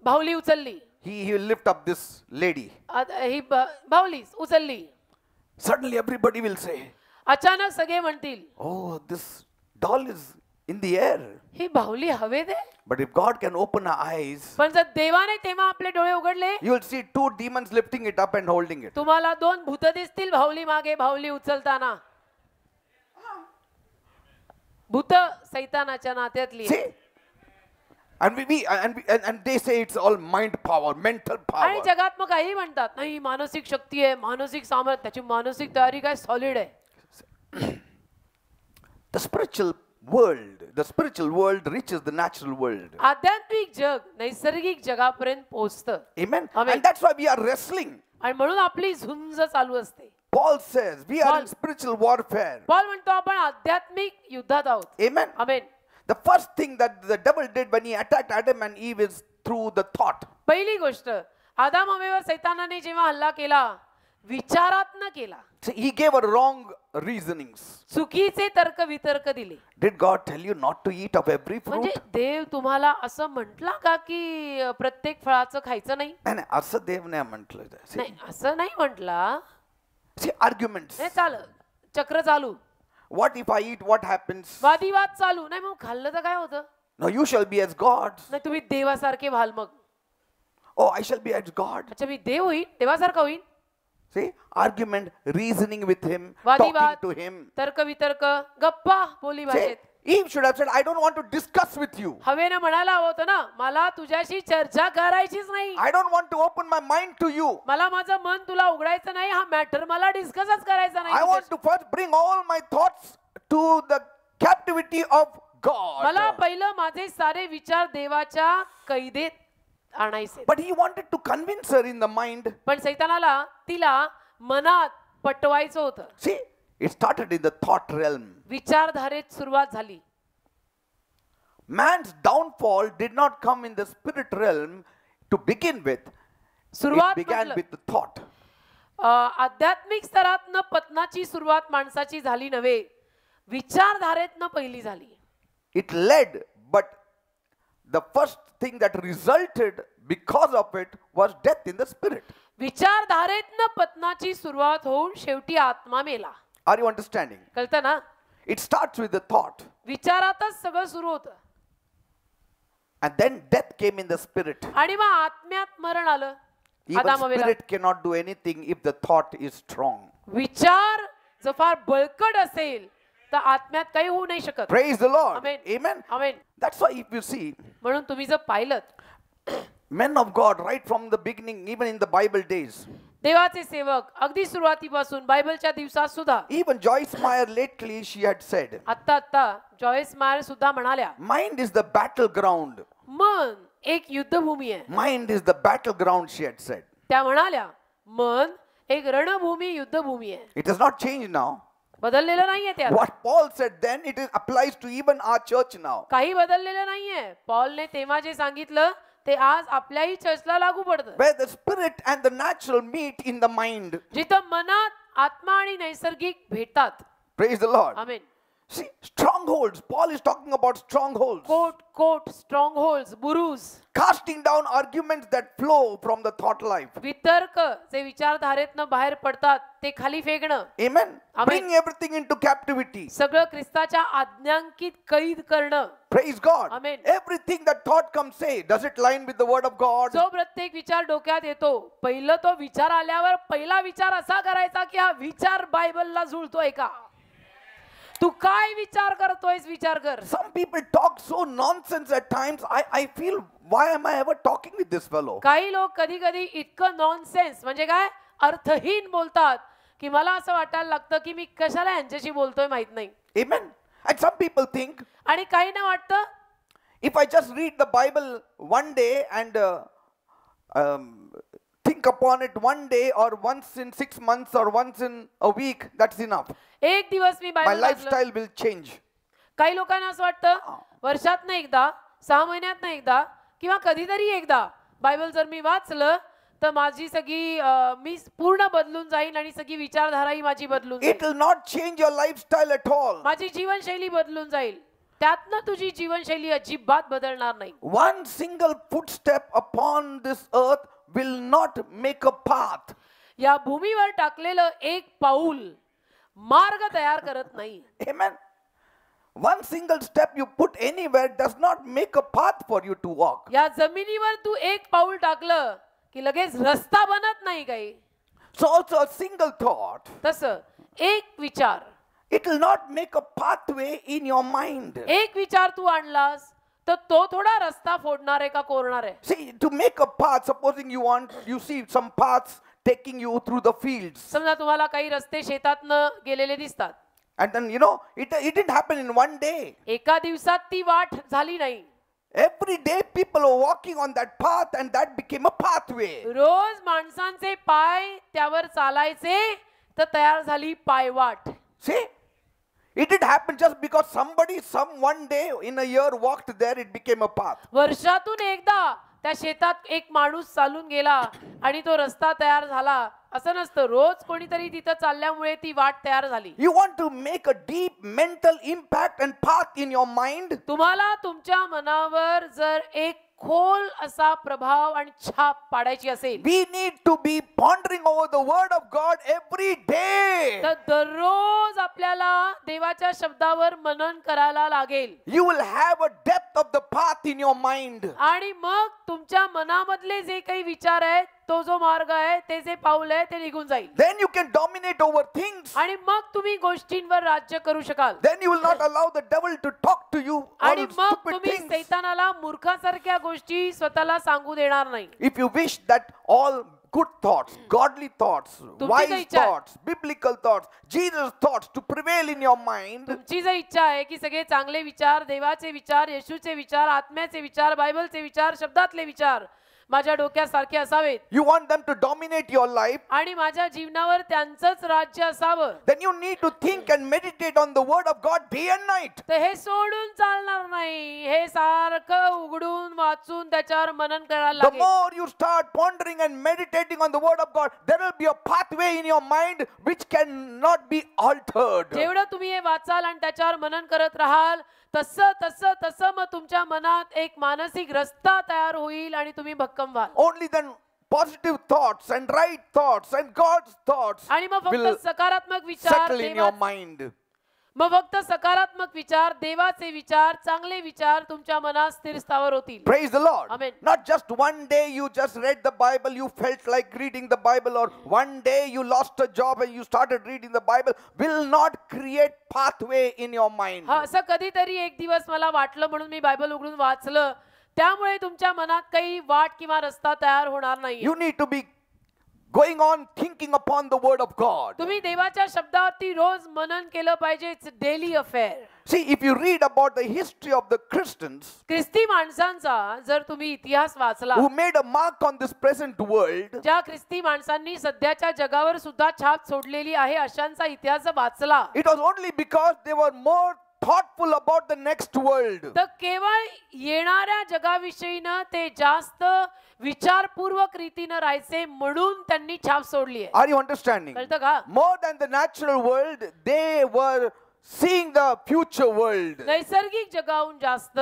बाहुली उचलली. He will lift up this lady. ही बाहुली उचलली. Suddenly everybody will say, अचानक सगळे म्हणतील, oh, this doll is in the air. ही बाहुली हवेत आहे. But if God can open our eyes, पण जर देवाने तेव्हा आपले डोळे उघडले, you will see two demons lifting it up and holding it. तुम्हाला दोन भूत दिसतील बाहुली मागे बाहुली उचलताना. भूत सैतानाच्या नात्यातली. See? And they say it's all mind power, mental आणि power. जगात मग काही म्हणतात, नाही मानसिक शक्ती आहे, मानसिक सामर्थ्य, त्याची मानसिक तयारी काय सॉलिड आहे. The spiritual world reaches the natural world. आध्यात्मिक जग नैसर्गिक जगापर्यंत पोहोचतं. Amen. Amen. And that's why we are wrestling. आणि म्हणून आपली झुंज चालू असते. Paul says we are in spiritual warfare. Paul म्हणतो आपण आध्यात्मिक युद्धात आहोत. Amen. Amen. The first thing that the devil did when he attacked Adam and Eve is through the thought. पहिली गोष्ट, आदाम हवेवर सैतानाने जेव्हा हल्ला केला, विचारातनं केला. So he gave a wrong reasonings. चुकीचे तर्क वितर्क दिले. Did God tell you not to eat of every fruit? म्हणजे देव तुम्हाला असं म्हटला का की प्रत्येक फळाचं खायचं नाही? नाही असं देव नाही म्हटलं. नाही असं नाही म्हटला. See, arguments. हे चाल चक्र चालू. What if I eat? What happens? वादिवाद चालू. नाही मग खाल्लं तर काय होतं? No, you shall be as gods. नाही तुम्ही देवासारखे व्हाल मग. Oh, I shall be as God. अच्छा मी देव होईन, देवासारखा होईन. See, argument, reasoning with him, वादिवाद, talking to him. तर्क वितर्क, गप्पा बोली See, भाषेत. Eve should have said, I don't want to discuss with you. हवेनं म्हणायला हवं होतं ना, मला तुझ्याशी चर्चा करायचीच नाही, I don't want to open my mind to you. मला माझं मन तुला उघडायचं नाही, हा मॅटर मला डिस्कसच करायचा I नाही want to first bring all my thoughts to the captivity of मला God. पहिलं माझे सारे विचार देवाच्या कैदेत आणायचे. But he wanted to convince her in the mind. पण सैतानाला तिला मनात पटवायचं होतं. See, it started in the thought realm. विचारधारेत सुरुवात झाली. Man's downfall did not come in the spirit realm to begin with. It सुरुवात began म्हटलं, with the thought. आध्यात्मिक स्तरातनं पतनाची सुरुवात माणसाची झाली नव्हे, विचारधारेतनं पहिली झाली. It led, but the first thing that resulted because of it was death in the spirit. विचारधारेतनं पतनाची सुरुवात होऊन शेवटी आत्मा मेला. Are you understanding? कळतं ना? It starts with the thought, विचारातच सगळं सुरू होतं and then death came in the spirit. आणि मग आत्म्यात मरण आलं. Even आदाम हवेला. spirit cannot do anything if the thought is strong. विचार जर फार बळकट असेल तर आत्म्यात काही होऊ नाही शकत. Praise the Lord. Amen. Amen. Amen. That's why if you see, म्हणून तुम्ही जर पाहिलं, men of God right from the beginning, even in the Bible days, देवाचे सेवक अगदी सुरुवातीपासून बायबलच्या दिवसात सुद्धा, even Joyce Meyer lately she had said, आता जॉयस मायर सुद्धा म्हणाल्या, mind is the battleground. मन एक युद्धभूमी आहे. Mind is the battleground, she had said. त्या म्हणाल्या मन एक रणभूमी युद्धभूमी आहे. It has not changed now. बदललेलं नाहीये ते आता. What Paul said then, it applies to even our church now. काही बदललेलं नाहीये. पॉलने तेव्हा जे सांगितलं ते आज आपल्याही चर्चला लागू पडतं. Where the spirit and the natural meet in the mind. जिथं मनात आत्मा आणि नैसर्गिक भेटतात. Praise the Lord. आमेन. See, strongholds. Paul is talking about strongholds. Quote strongholds, बुरुज, Casting down arguments that flow from the thought life. वितर्क जे विचारधारेतनं बाहेर पडतात ते खाली फेकणं. Amen. Amen. Bring everything into captivity. सगळं ख्रिस्ताच्या आज्ञांकित कैद करणं. Praise God. Amen. Everything that thought comes say, does it line with the word of God? जो प्रत्येक विचार डोक्यात येतो, पहिलं तो विचार आल्यावर पहिला विचार असा करायचा की हा विचार बायबलला जुळतोय का? तू काय विचार करतोयस विचार कर. Some people talk so nonsense at times. I feel, why am I ever talking with this fellow? काही लोक कधी कधी इतकं नॉनसेन्स म्हणजे काय अर्थहीन बोलतात की मला असं वाटायला लागतं की मी कशाला यांच्याशी बोलतोय माहित नाही. Amen. And some people think, आणि काही ना वाटतं if I just read the Bible one day and think upon it one day or once in 6 months or once in a week, that's enough. एक दिवस मी My बायबल वाचलं. lifestyle will change. काही लोकांना असं वाटतं वर्षातनं एकदा, 6 महिन्यातनं एकदा किंवा कधीतरी एकदा बायबल जर मी वाचलं तर माझी सगळी मी पूर्ण बदलून जाईल आणि सगळी विचारधाराही माझी बदलून It जाईल. will not change your lifestyle at all. माझी जीवनशैली बदलून जाईल. त्यातनं तुझी जीवनशैली अजिबात बदलणार नाही. One single footstep upon this earth will not make a path. या भूमीवर टाकलेलं एक पाऊल मार्ग तयार करत नाही. Amen. One single step you put anywhere does not make a path for you to walk. या जमिनीवर तू एक पाऊल टाकलं की लगेच रस्ता बनत नाही काही. So also a single thought, तसं एक विचार, it will not make a pathway in your mind. एक विचार तू आणलास तर तो थोडा रस्ता फोडणार आहे का कोरणार आहे. See, to make a path, supposing you see some paths taking you through the fields. समजा तुम्हाला काही रस्ते शेतातनं गेलेले दिसतात. And then, it didn't happen in one day. एका दिवसात ती वाट झाली नाही. Every day people were walking on that path and that became a pathway. रोज माणसांचे पाय त्यावर चालायचे तर तयार झाली पायवाट. See, it didn't happen just because somebody one day in a year walked there, it became a path. वर्षातून एकदा त्या शेतात एक माणूस चालून गेला आणि तो रस्ता तयार झाला असं नसतं. रोज कोणीतरी तिथं चालल्यामुळे ती वाट तयार झाली. You want to make a deep mental impact and path in your mind? तुम्हाला तुमच्या मनावर जर एक खोल असा प्रभाव आणि छाप पाडायची असेल We need to be pondering over the word of God every day. तर दररोज आपल्याला देवाच्या शब्दावर मनन करायला लागेल. You will have a depth depth of the path in your mind. आणि मग तुमच्या मनामधले जे काही विचार आहेत, तो जो मार्ग आहे, ते जे पाऊल आहे, ते निघून जाईल. Then you can dominate over things. आणि मग तुम्ही गोष्टींवर राज्य करू शकाल. Then you will not allow the devil to talk to you all आणि मग stupid तुम्ही things. सैतानाला मूर्खासारख्या गोष्टी स्वतःला सांगू देणार नाही. If you wish that all good thoughts, godly thoughts, wise इच्छा आहे. thoughts, biblical thoughts, Jesus thoughts to prevail in your mind, तुमची जर इच्छा आहे की सगळे चांगले विचार, देवाचे विचार, येशूचे विचार, आत्म्याचे विचार, बायबलचे विचार, शब्दातले विचार माझ्या डोक्यासारखे असावेत, you want them to dominate your life, आणि माझ्या जीवनावर त्यांचंच राज्य असावं, then you need to think and meditate on the word of God day and night. तर हे सोडून चालणार नाही. हे सारखं उघडून वाचून त्याच्यावर मनन करायला The लागेल. more you start pondering and meditating on the word of God, there will be a pathway in your mind which cannot be altered. जेवढं तुम्ही हे वाचाल आणि त्याच्यावर मनन करत राहाल, तसं तसं तसं मग तुमच्या मनात एक मानसिक रस्ता तयार होईल आणि तुम्ही भक्कम व्हाल. Only then positive thoughts and right thoughts and God's thoughts आणि मग will फक्त सकारात्मक विचार, settle in your mind. मग फक्त सकारात्मक विचार, देवाचे विचार, चांगले विचार तुमच्या मनात स्थिर स्थावर होतील. Praise the Lord. Amen. Not just one day you just read the Bible, you felt like reading the Bible, or one day you lost a job and you started reading the Bible, will not create pathway in your mind. हा, असं कधीतरी एक दिवस मला वाटलं म्हणून मी Bible उघडून वाचलं, त्यामुळे तुमच्या मनात काही वाट किंवा रस्ता तयार होणार नाही. You need to be going on thinking upon the word of God. तुम्ही देवाच्या शब्दावरती रोज मनन केलं पाहिजे. It's daily affair. See, if you read about the history of the Christians ख्रिस्ती माणसांचा जर तुम्ही इतिहास वाचला, who made a mark on this present world, ज्या ख्रिस्ती माणसांनी सध्याच्या जगावर सुद्धा छाप सोडलेली आहे, अशांचा इतिहास जर वाचला, it was only because they were more thoughtful about the next world. तर केवळ येणाऱ्या जगाविषयीनं ते जास्त विचारपूर्वक रीतीनं राहायचे म्हणून त्यांनी छाप सोडली आहे. Are you understanding? कळतं का? More than the natural world, they were seeing the future world. नैसर्गिक जगाहून जास्त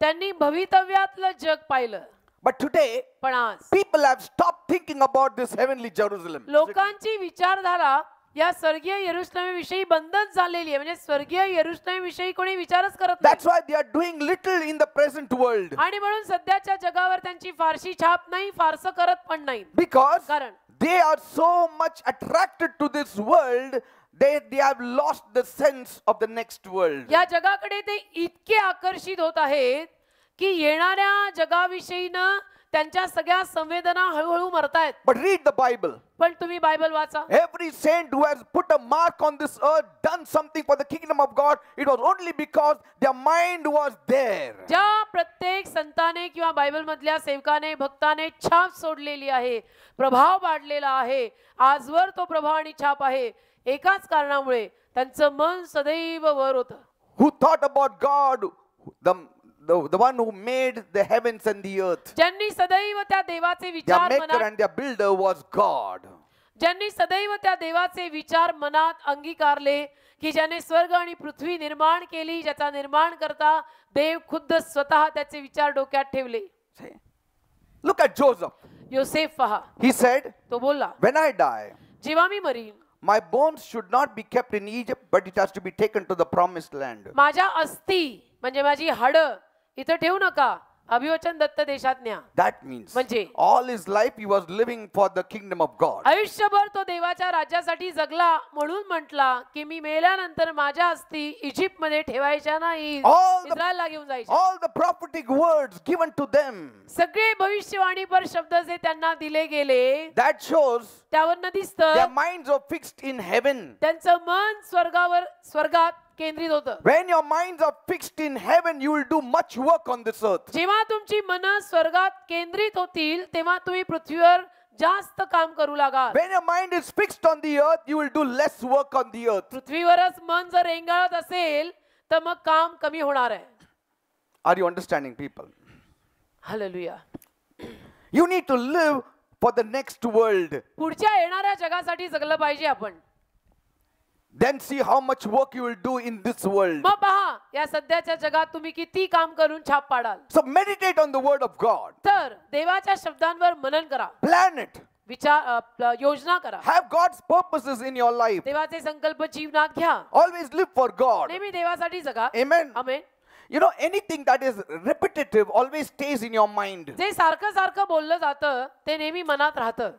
त्यांनी भवितव्यातलं जग पाहिलं. But today, पण आज people have stopped thinking about this heavenly Jerusalem. लोकांची विचारधारा या स्वर्गीय यरुशलेमविषयी बंदच झालेली आहे. म्हणजे स्वर्गीय यरुशलेमविषयी कोणी विचारच करत That's नाही. why they are doing little in the present world. आणि म्हणून सध्याच्या जगावर त्यांची फारशी छाप नाही, फारसं करत पण नाही. Because कारण they are so much attracted to this world, they have lost the sense of the next world. या जगाकडे ते इतके आकर्षित होत आहेत की येणाऱ्या जगाविषयीनं त्यांच्या सगळ्या संवेदना हळूहळू मरतायत. But read the Bible. पण तुम्ही बायबल वाचा. Every saint who has put a mark on this earth, done something for the kingdom of God, it was only because their mind was there. ज्या प्रत्येक संताने किंवा बायबल मधल्या सेवकाने, भक्ताने छाप सोडलेली आहे, प्रभाव पाडलेला आहे, आजवर तो प्रभाव आणि छाप आहे, एकाच कारणामुळे त्यांचं मन सदैव वर होतं. Who thought about God, the one who made the heavens and the earth. ज्यांनी सदैव त्या देवाचे Their विचार maker मनात, and their builder was God. ज्यांनी सदैव त्या देवाचे विचार मनात अंगीकारले, की ज्याने स्वर्ग आणि पृथ्वी निर्माण केली, ज्याचा निर्माण करता देव खुद्द स्वतः त्याचे विचार डोक्यात ठेवले. See? Look at Joseph. योसेफ पहा, He said, तो बोलला, when I die, जेव्हा मी marine, my bones should not be kept in Egypt, but it has to be taken to the promised land. माझ्या अस्थी म्हणजे माझी हाडं इथं ठेवू नका, अभिवचन दत्त देशात न्या. That means म्हणजे all his life he was living for the kingdom of God. आयुष्यभर तो देवाच्या राज्यासाठी जगला, म्हणून म्हटला की मी मेल्यानंतर माझ्या अस्थी इजिप्त मध्ये ठेवायच्या नाही, इस्रायलला घेऊन जायच्या. All the prophetic words given to them, सगळे भविष्यवाणीपर शब्द जे त्यांना दिले गेले, that shows त्यावरनं दिसतं their minds are fixed in heaven. त्यांचं मन स्वर्गात केंद्रित होतं. When your minds are fixed in heaven, you will do much work on this earth. जेव्हा तुमची मन स्वर्गात केंद्रित होतील, तेव्हा तुम्ही पृथ्वीवर जास्त काम करू लागाल. When your mind is fixed on the earth, you will do less work on the earth. पृथ्वीवरच मन जर रेंगाळत असेल तर मग काम कमी होणार आहे. Are you understanding, people? Hallelujah. You need to live for the next world. पुढच्या येणाऱ्या जगासाठी जगलं पाहिजे आपण. Then see how much work you will do in this world. मग पहा या सध्याच्या जगात तुम्ही किती काम करून छाप पाडाल. So meditate on the word of God. तर देवाच्या शब्दांवर मनन करा, Plan it. योजना करा. Have God's purposes in your life. देवाचे संकल्प जीवनात घ्या. Always live for God. नेहमी देवासाठी जगा. Amen. Amen. You know, anything that is repetitive always stays in your mind. जे सारखं सारखं बोललं जातं ते नेहमी मनात राहतं.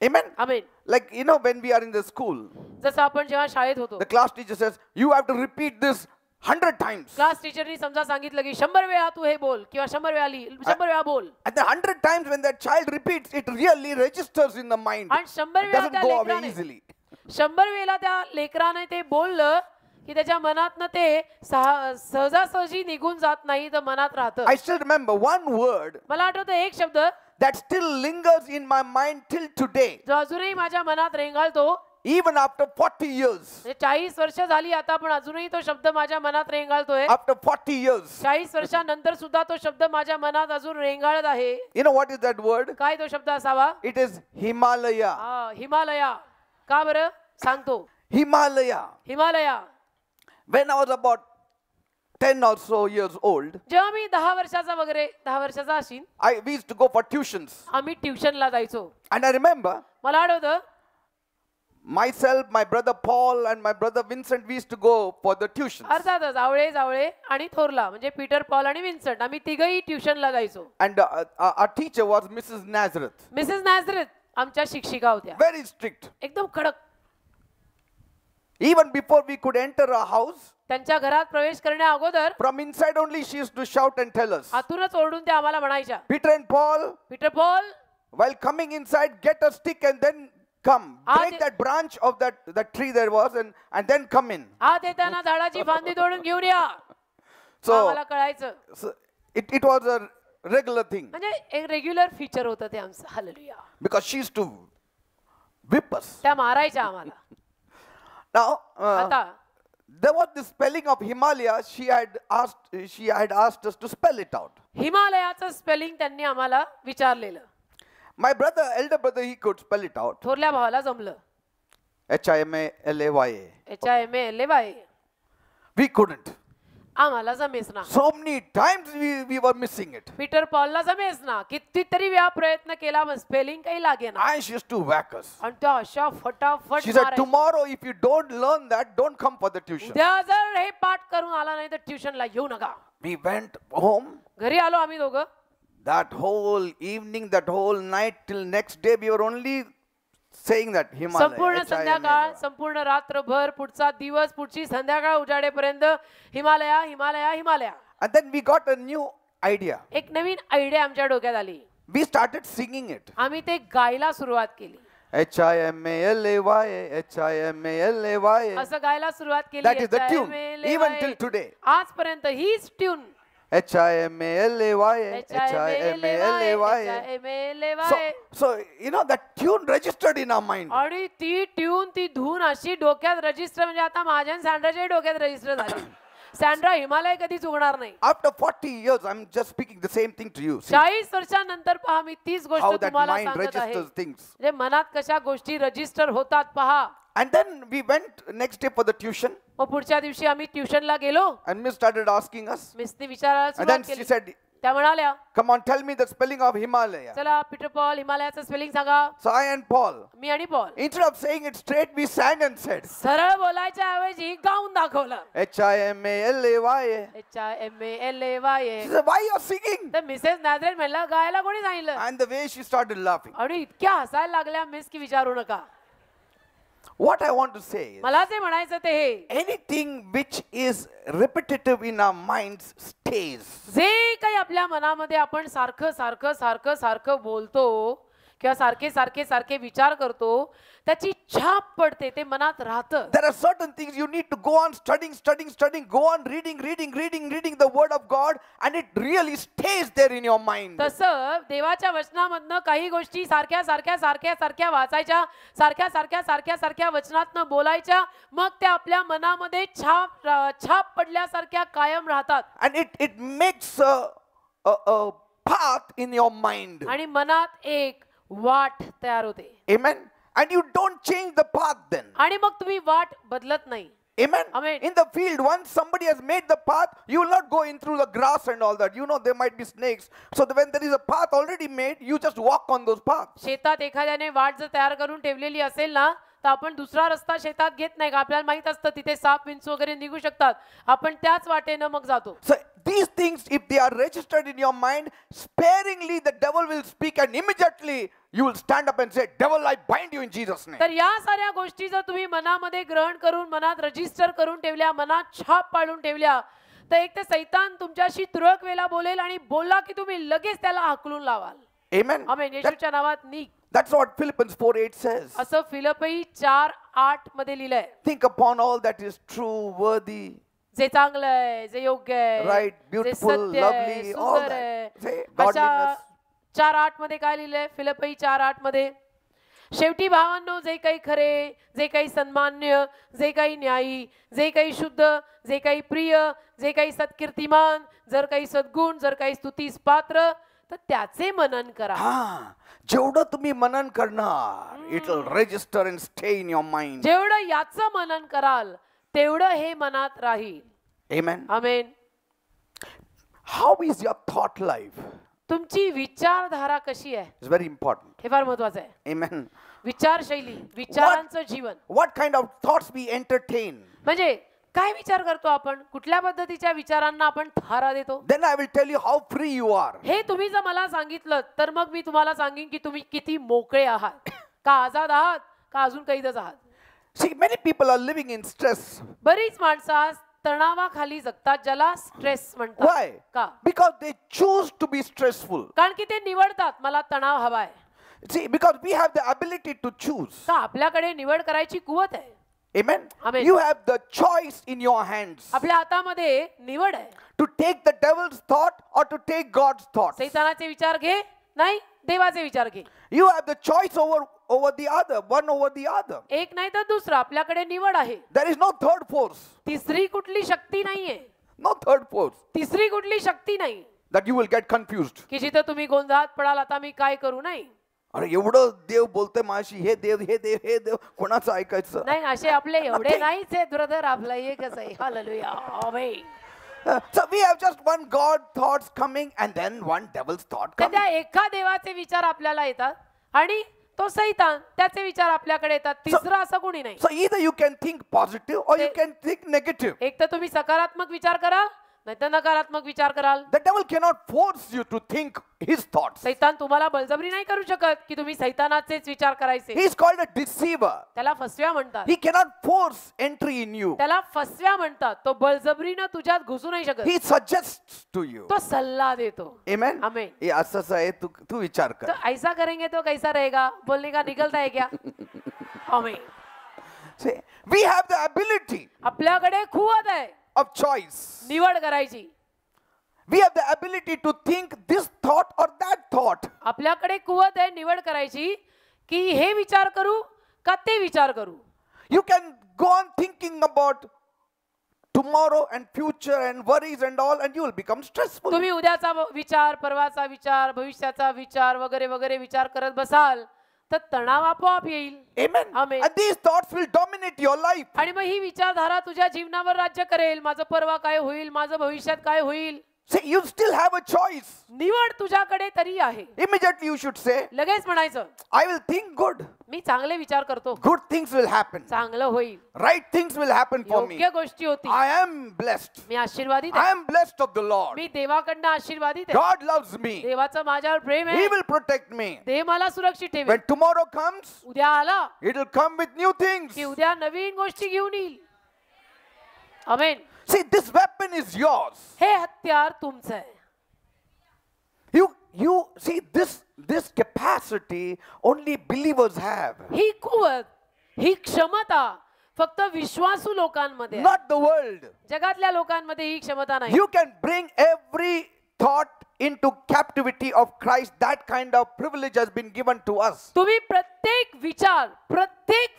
Amen? Amen. Like, you know, when we are in the school, जसं आपण जेव्हा शाळेत होतो, the class teacher says, you have to repeat this 100 times. Class टीचरनी समजा सांगितलं की 100 वेळा तू हे बोल किंवा 100 वेळा लिह, 100 वेळा बोल. And the 100 times when that child repeats, it really registers in the mind. आणि 100 It वेळा doesn't त्या go away लेकराने easily. 100 वेळा त्या लेकराने ते बोललं की त्याच्या मनातनं ते सहजासहजी निघून जात नाही, तर मनात राहतं. I still remember one word मला आठवतं एक शब्द that still lingers in my mind till today, जो अजूनही माझ्या मनात रेंगाळतो. even after 40 years. 40 वर्ष झाली आता, पण अजूनही तो शब्द माझ्या मनात रेंगाळतोय. After 40 years. 40 वर्षानंतर सुद्धा तो शब्द माझ्या मनात अजून रेंगाळत आहे. You know what is that word? काय तो शब्द असावा? It is Himalaya. हिमालया. का बरं सांगतो? Himalaya. Himalaya. When I was about 10 or so years old, जेव्हा मी 10 वर्षाचा वगैरे 10 वर्षाचा असीन, we used to go for tuitions. आम्ही ट्युशनला जायचो. And I remember मला आठवतं myself, my brother Paul, and my brother Vincent, we used to go for the tuitions. अर्थातच जावळे आणि थोरला म्हणजे पीटर, पॉल आणि विन्सेंट, आम्ही तिघही ट्युशनला जायचो. And our teacher was Mrs. Nazareth. Mrs Nazareth आमच्या शिक्षिका होत्या. Very strict. एकदम कडक. Even before we could enter a house, त्यांच्या घरात प्रवेश करण्या अगोदर from inside only she used to shout and tell us, आतूनच ओरडून त्या आम्हाला म्हणायच्या, Peter and Paul, Peter, Paul, while coming inside, get a stick and then come. Break that branch of that tree there was and then come in. आत येताना झाडाची फांदी तोडून घेऊन या. So, आम्हाला कळायचं. so it was a regular thing. म्हणजे एक रेग्युलर फीचर होतं ते आमचं. Hallelujah. Because she used to whip us. त्या मारायच्या आम्हाला. Now, आता there was this spelling of Himalaya. She had asked us to spell it out. हिमालयाचं स्पेलिंग त्यांनी आम्हाला विचारलेलं. My elder brother, he could spell it out. थोरल्या भावाला जमलं. Himalaya. HIMALAY. We couldn't. आम्हाला जमेस ना. So many times we were missing it. Peter, पॉलला जमेस ना. कितीतरी वेळा प्रयत्न केला, पण स्पेलिंग काही लागे ना. And she used to whack us. आणि त्या अशा फटाफट She said, मारायच्या. tomorrow if you don't learn that, don't come for the tuition. उद्या जर हे पाठ करून आला नाही तर ट्युशनला येऊ नका. We went home. घरी आलो आम्ही दोघं. That whole evening, that whole night till next day, we were only saying that Himalaya. संपूर्ण संध्याकाळ, संपूर्ण रात्रभर, पुढचा दिवस, पुढची संध्याकाळ उजाडेपर्यंत Himalaya, Himalaya, Himalaya. And then we got a new idea. एक नवीन आयडिया आमच्या डोक्यात आली. We started singing it. आम्ही ते गायला सुरुवात केली. HIMALAY, HIMALAY. असं गायला सुरुवात केली. That is the tune, even till today. आजपर्यंत हीच tune. HIMALAY, HIMALAY. So you know that tune registered in our mind. आणि ती ट्यून, ती धून अशी डोक्यात रजिस्टर, म्हणजे आता माझ्या आणि सँड्राच्या डोक्यात रजिस्टर झाली. सँड्रा हिमालय कधी चुकणार नाही. After 40 years, I'm just speaking the same thing to you. See 40 वर्षांनंतर पहा, मी तीच how गोष्ट that तुम्हाला mind सांगत आहे. registers things. म्हणजे मनात कशा गोष्टी रजिस्टर होतात पहा. And then we went next day for the tuition. मग पुढच्या दिवशी आम्ही ट्युशनला गेलो. And Miss started asking us. मिसने विचारायला And सुरुवात then she केली. said, त्या म्हणाल्या, come on, tell me the spelling of Himalaya. चला पीटर, पॉल, हिमालयाचं स्पेलिंग सांगा. So I and Paul, मी आणि Paul instead of saying it straight, we sang and said, सरळ बोलायच्या ऐवजी गाऊन दाखवलं. HIMALAY. HIMALAY. She said, why you are singing? तर Mrs नॅझरेथ म्हणलं, गायला कोणी सांगितलं? And the way she started laughing. आणि इतक्या हसायला लागल्या मिस की विचारू नका. What I want to say is, मला जे म्हणायचं ते हे, anything which is repetitive in our minds stays. जे काही आपल्या मनामध्ये आपण सारखं सारखं सारखं सारखं बोलतो किंवा सारखे सारखे सारखे विचार करतो, त्याची छाप पडते, ते मनात राहतं. There are certain things you need to go on studying, go on reading the word of God, and it really stays there in your mind. तसं देवाच्या वचनामधनं काही गोष्टी सारख्या सारख्या सारख्या सारख्या वाचायच्या, सारख्या सारख्या सारख्या सारख्या वचनातनं बोलायच्या, मग त्या आपल्या मनामध्ये छाप पडल्यासारख्या कायम राहतात. And it makes a path in your mind. आणि मनात एक वाट तयार होते. Amen. And you don't change the path then. आणि मग तुम्ही वाट बदलत नाही. Amen. Amen. In the field, once somebody has made the path, you will not go in through the grass and all that. You know there might be snakes. So when there is a path already made, you just walk on those paths. शेतात एखाद्याने वाट जर तयार करून ठेवलेली असेल ना, तर आपण दुसरा रस्ता शेतात घेत नाही का? आपल्याला माहित असतं तिथे साप विंचू वगैरे निघू शकतात, आपण त्याच वाटेनं मग जातो. So these things, if they are registered in your mind, sparingly the devil will speak, and immediately you will stand up and say, devil, I bind you in Jesus' name. तर या साऱ्या गोष्टी जर तुम्ही मनामध्ये ग्रहण करून, मनात रजिस्टर करून ठेवल्या, मनात छाप पाडून ठेवल्या, तर एक तर सैतान तुमच्याशी तुरळक वेळा बोलेल आणि बोलला की तुम्ही लगेच त्याला हाकलून लावाल. Amen. आमेन. येशूच्या नावात निघ. That's what Philippians 4:8 says. असं फिलिप्पी 4:8 मध्ये लिहिलंय. Think upon all that is true, worthy, जे चांगलं आहे, जे योग्य आहे, right, जे beautiful, सत्य आहे, lovely, all सुंदर that. आहे. Say, अशा godliness. 4:8 मध्ये काय लिहिलंय? फिलिप्पी 4:8 मध्ये, शेवटी भावांनो, जे काही खरे, जे काही सन्मान्य, जे काही न्यायी, जे काही शुद्ध, जे काही प्रिय, जे काही सत्कीर्तिमान, जर काही सद्गुण, जर काही स्तुतीस पात्र, तर त्याचे मनन करा. हा, जेवढं तुम्ही मनन करणार, it will register and stay in your mind. जेवढं याचं मनन कराल तेवढं हे मनात राहील. Amen. Amen. How is your thought life? तुमची विचारधारा कशी आहे It's very important. हे फार महत्वाचं आहे. Amen. विचारशैली, विचारांचं जीवन, What kind of thoughts we entertain? म्हणजे काय विचार करतो आपण, कुठल्या पद्धतीच्या विचारांना आपण थारा देतो. Then I will tell you how free you are. हे तुम्ही जर मला सांगितलं तर मग मी तुम्हाला सांगेन की तुम्ही किती मोकळे आहात, का आजाद आहात, का अजून कैदच आहात. See, many people are living in stress. बरीच माणसं आज तणावाखाली जगतात, ज्याला स्ट्रेस म्हणतात. Why? का? Because they choose to be stressful. कारण की ते निवडतात मला तणाव हवाय. See, because we have the ability to choose. का आपल्याकडे निवड करायची कुवत आहे. Amen. Amen. You have the choice in your hands आपल्या हातामध्ये निवड आहे. to take the devil's thought or to take God's thoughts. सैतानाचे विचार घे, नाही देवाचे विचार घे. You have the choice over the other, one over the other. एक नाही तर दुसरा, आपल्याकडे निवड आहे. There is no third force. तिसरी कुठली शक्ती नाहीये. No third force तिसरी कुठली शक्ती नाही that you will get confused. की जिथे तुम्ही गोंधळात पडाल, आता मी काय करू. नाही अरे एवढं देव बोलतोय माझी, हे देव हे देव हे देव, कोणाचं ऐकायचं? नाही, असे आपले एवढे नाहीच आहेत ब्रदर, आपलं एकच आहे. Hallelujah. Amen. So we have just one God thoughts coming and then one devil's thought तर coming. त्या एका देवाचे विचार आपल्याला येतात आणि तो सैतान त्याचे विचार आपल्याकडे येतात. तिसरा असं कोणी नाही. So either you can think positive or you can think negative. एक तर तुम्ही सकारात्मक विचार कराल, नाही तर नकारात्मक विचार कराल. The devil cannot force you to think his thoughts. सैतान तुम्हाला बळजबरी नाही करू शकत की तुम्ही सैतानाचेच विचार करायचे. He is called a deceiver. त्याला फसव्या म्हणतात. He cannot force entry in you. त्याला फसव्या म्हणतात. तो बळजबरीनं तुझ्यात घुसू नाही शकत. He suggests to you. तो सल्ला देतो. Amen. आमेन. हे असंच आहे, तू विचार तो कर. ऐसा करेंगे तो कैसा रहेगा, बोलने का निकलता है क्या. आमेन. See, we have the ability आपल्याकडे कुवत आहे of choice. निवड करायची. We have the ability to think this thought or that thought. आपल्याकडे कुवत आहे निवड करायची की हे विचार करू का ते विचार करू. You can go on thinking about tomorrow and future and worries and all, and you will become stressful. तुम्ही उद्याचा विचार, परवाचा विचार, भविष्याचा विचार वगैरे वगैरे विचार करत बसाल तर तणाव आपोआप येईल. Amen. Amen. And these thoughts will dominate your life. आणि मग ही विचारधारा तुझ्या जीवनावर राज्य करेल. माझं परवा काय होईल, माझं भविष्यात काय होईल. See, you still have a choice. निवड तुझ्याकडे तरी आहे. Immediately you should say, लगेच म्हणायचं I will think good. मी चांगले विचार करतो, Good things will happen. चांगलं होईल, Right things will happen for me. योग्य गोष्टी होतील, I am blessed. Me आशीर्वादित I आहे, am blessed of the Lord. मी देवाकडनं आशीर्वादित आहे, God loves me. देवाचं माझ्यावर प्रेम He आहे, will protect me. देव मला सुरक्षित ठेवेल. When tomorrow comes, उद्या आला it will come with new things. की उद्या नवीन गोष्टी घेऊन येईल. आमेन. See, this weapon is yours. हे हत्यार तुमचं आहे. You see, this capacity only believers have. ही कुवत, ही क्षमता फक्त विश्वासू लोकांमध्ये आहे. Not the world. जगातल्या लोकांमध्ये ही क्षमता नाही. You can bring every thought into captivity of Christ. That kind of privilege has been given to us. तुम्ही प्रत्येक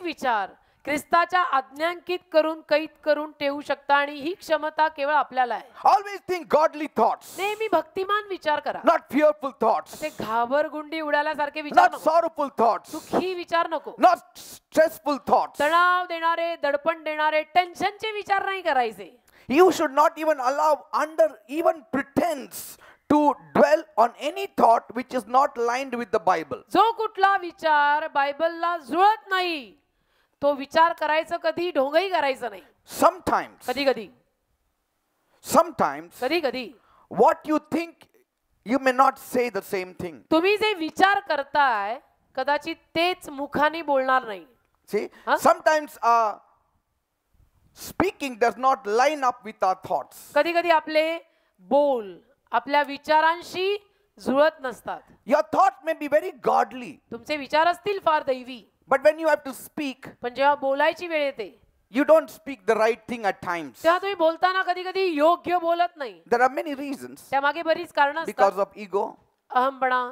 विचार ख्रिस्ताच्या आज्ञांकित करून कैद करून ठेवू शकता आणि ही क्षमता केवळ आपल्याला आहे. Always think godly thoughts. नेहमी भक्तिमान विचार करा. Not fearful thoughts. ते घाबरगुंडी उडाल्यासारखे विचार Not नको. sorrowful thoughts. दुःखी विचार नको. Not stressful thoughts. तणाव देणारे, दडपण देणारे, टेन्शनचे विचार नाही करायचे. You should not even allow under even pretense to dwell on any thought which is not lined with the Bible. जो कुठला विचार बायबलला जुळत नाही तो विचार करायचं कधी ढोंगही करायचं नाही. Sometimes, कधी कधी sometimes, कधी कधी what you think, you may not say the same thing. तुम्ही जे विचार करताय कदाचित तेच मुखाने बोलणार नाही. See, Huh? sometimes speaking does not line up with our thoughts. कधी कधी आपले बोल आपल्या विचारांशी जुळत नसतात. Your thought may be very godly, तुमचे विचार असतील फार दैवी, but when you have to speak, पण जेव्हा बोलायची वेळ येते you don't speak the right thing at times. तेव्हा तुम्ही बोलताना कधी कधी योग्य बोलत नाही. There are many reasons. त्यामागे बरीच कारण Because असतात. of ego, अहमपणा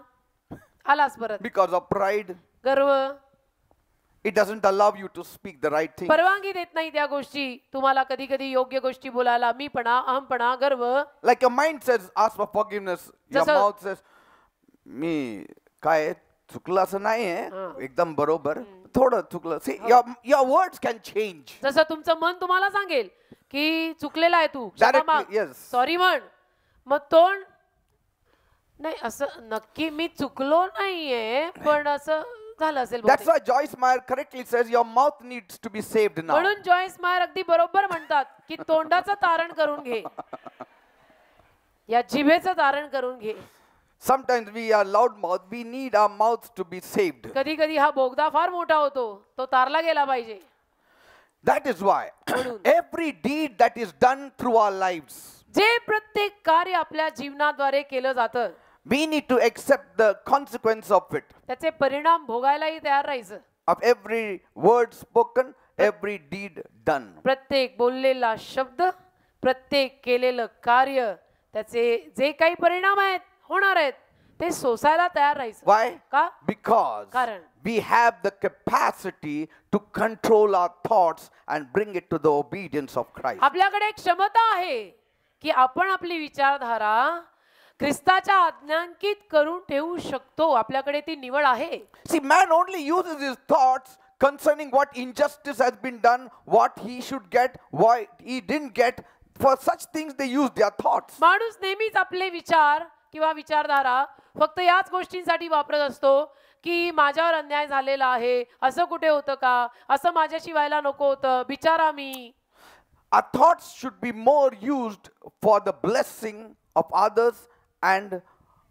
आलाच परत, because of pride, गर्व, it doesn't allow you to speak the right thing. परवानगी देत नाही त्या गोष्टी तुम्हाला कधी कधी योग्य गोष्टी बोलायला. मीपणा, अहमपणा, गर्व. Like your mind says, ask for forgiveness. Your जसं- mouth says, मी काय चुकलं असं नाही आहे, एकदम बरोबर, थोडं चुकलं. See, your words can change. जसं तुमचं मन तुम्हाला सांगेल की चुकलेला आहे तू, Directly, yes. सॉरी म्हण, मग तोंड नाही असं नक्की मी चुकलो नाहीये पण असं झालं असेल That's बहुतेक. why Joyce Meyer correctly says your mouth needs to be saved now. म्हणून जॉयस मायर अगदी बरोबर म्हणतात की तोंडाचं तारण करून घे, या जिभेचं तारण करून घे. Sometimes we are loud mouth. We need our mouths to be saved. कधी कधी हा बोगदा फार मोठा होतो, तो तारला गेला पाहिजे. That is why every deed that is done through our lives, जे प्रत्येक कार्य आपल्या जीवनाद्वारे केलं जातं we need to accept the consequence of it. त्याचे परिणाम भोगायलाही तयार राहायचं. Of every word spoken, every deed done. प्रत्येक बोललेला शब्द, प्रत्येक केलेलं कार्य, त्याचे जे काही परिणाम आहेत होणार आहेत ते सोसायला तयार राहायचं. Why? का? Because कारण. we have the capacity to control our thoughts and bring it to the obedience of Christ. आपल्याकडे एक क्षमता आहे की आपण आपली विचारधारा ख्रिस्ताच्या आज्ञांकित करून ठेवू शकतो. आपल्याकडे ती निवड आहे. See, man only uses his thoughts concerning what injustice has been done, what he should get, why he didn't get. For such things they use their thoughts. माणूस नेहमीच आपले विचार किंवा विचारधारा फक्त याच गोष्टींसाठी वापरत असतो की माझ्यावर अन्याय झालेला आहे, असं कुठे होतं का, असं माझ्याशी व्हायला नको होतं, बिचारा मी. Our thoughts should be more used for the blessing of others, and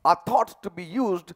our thoughts to be used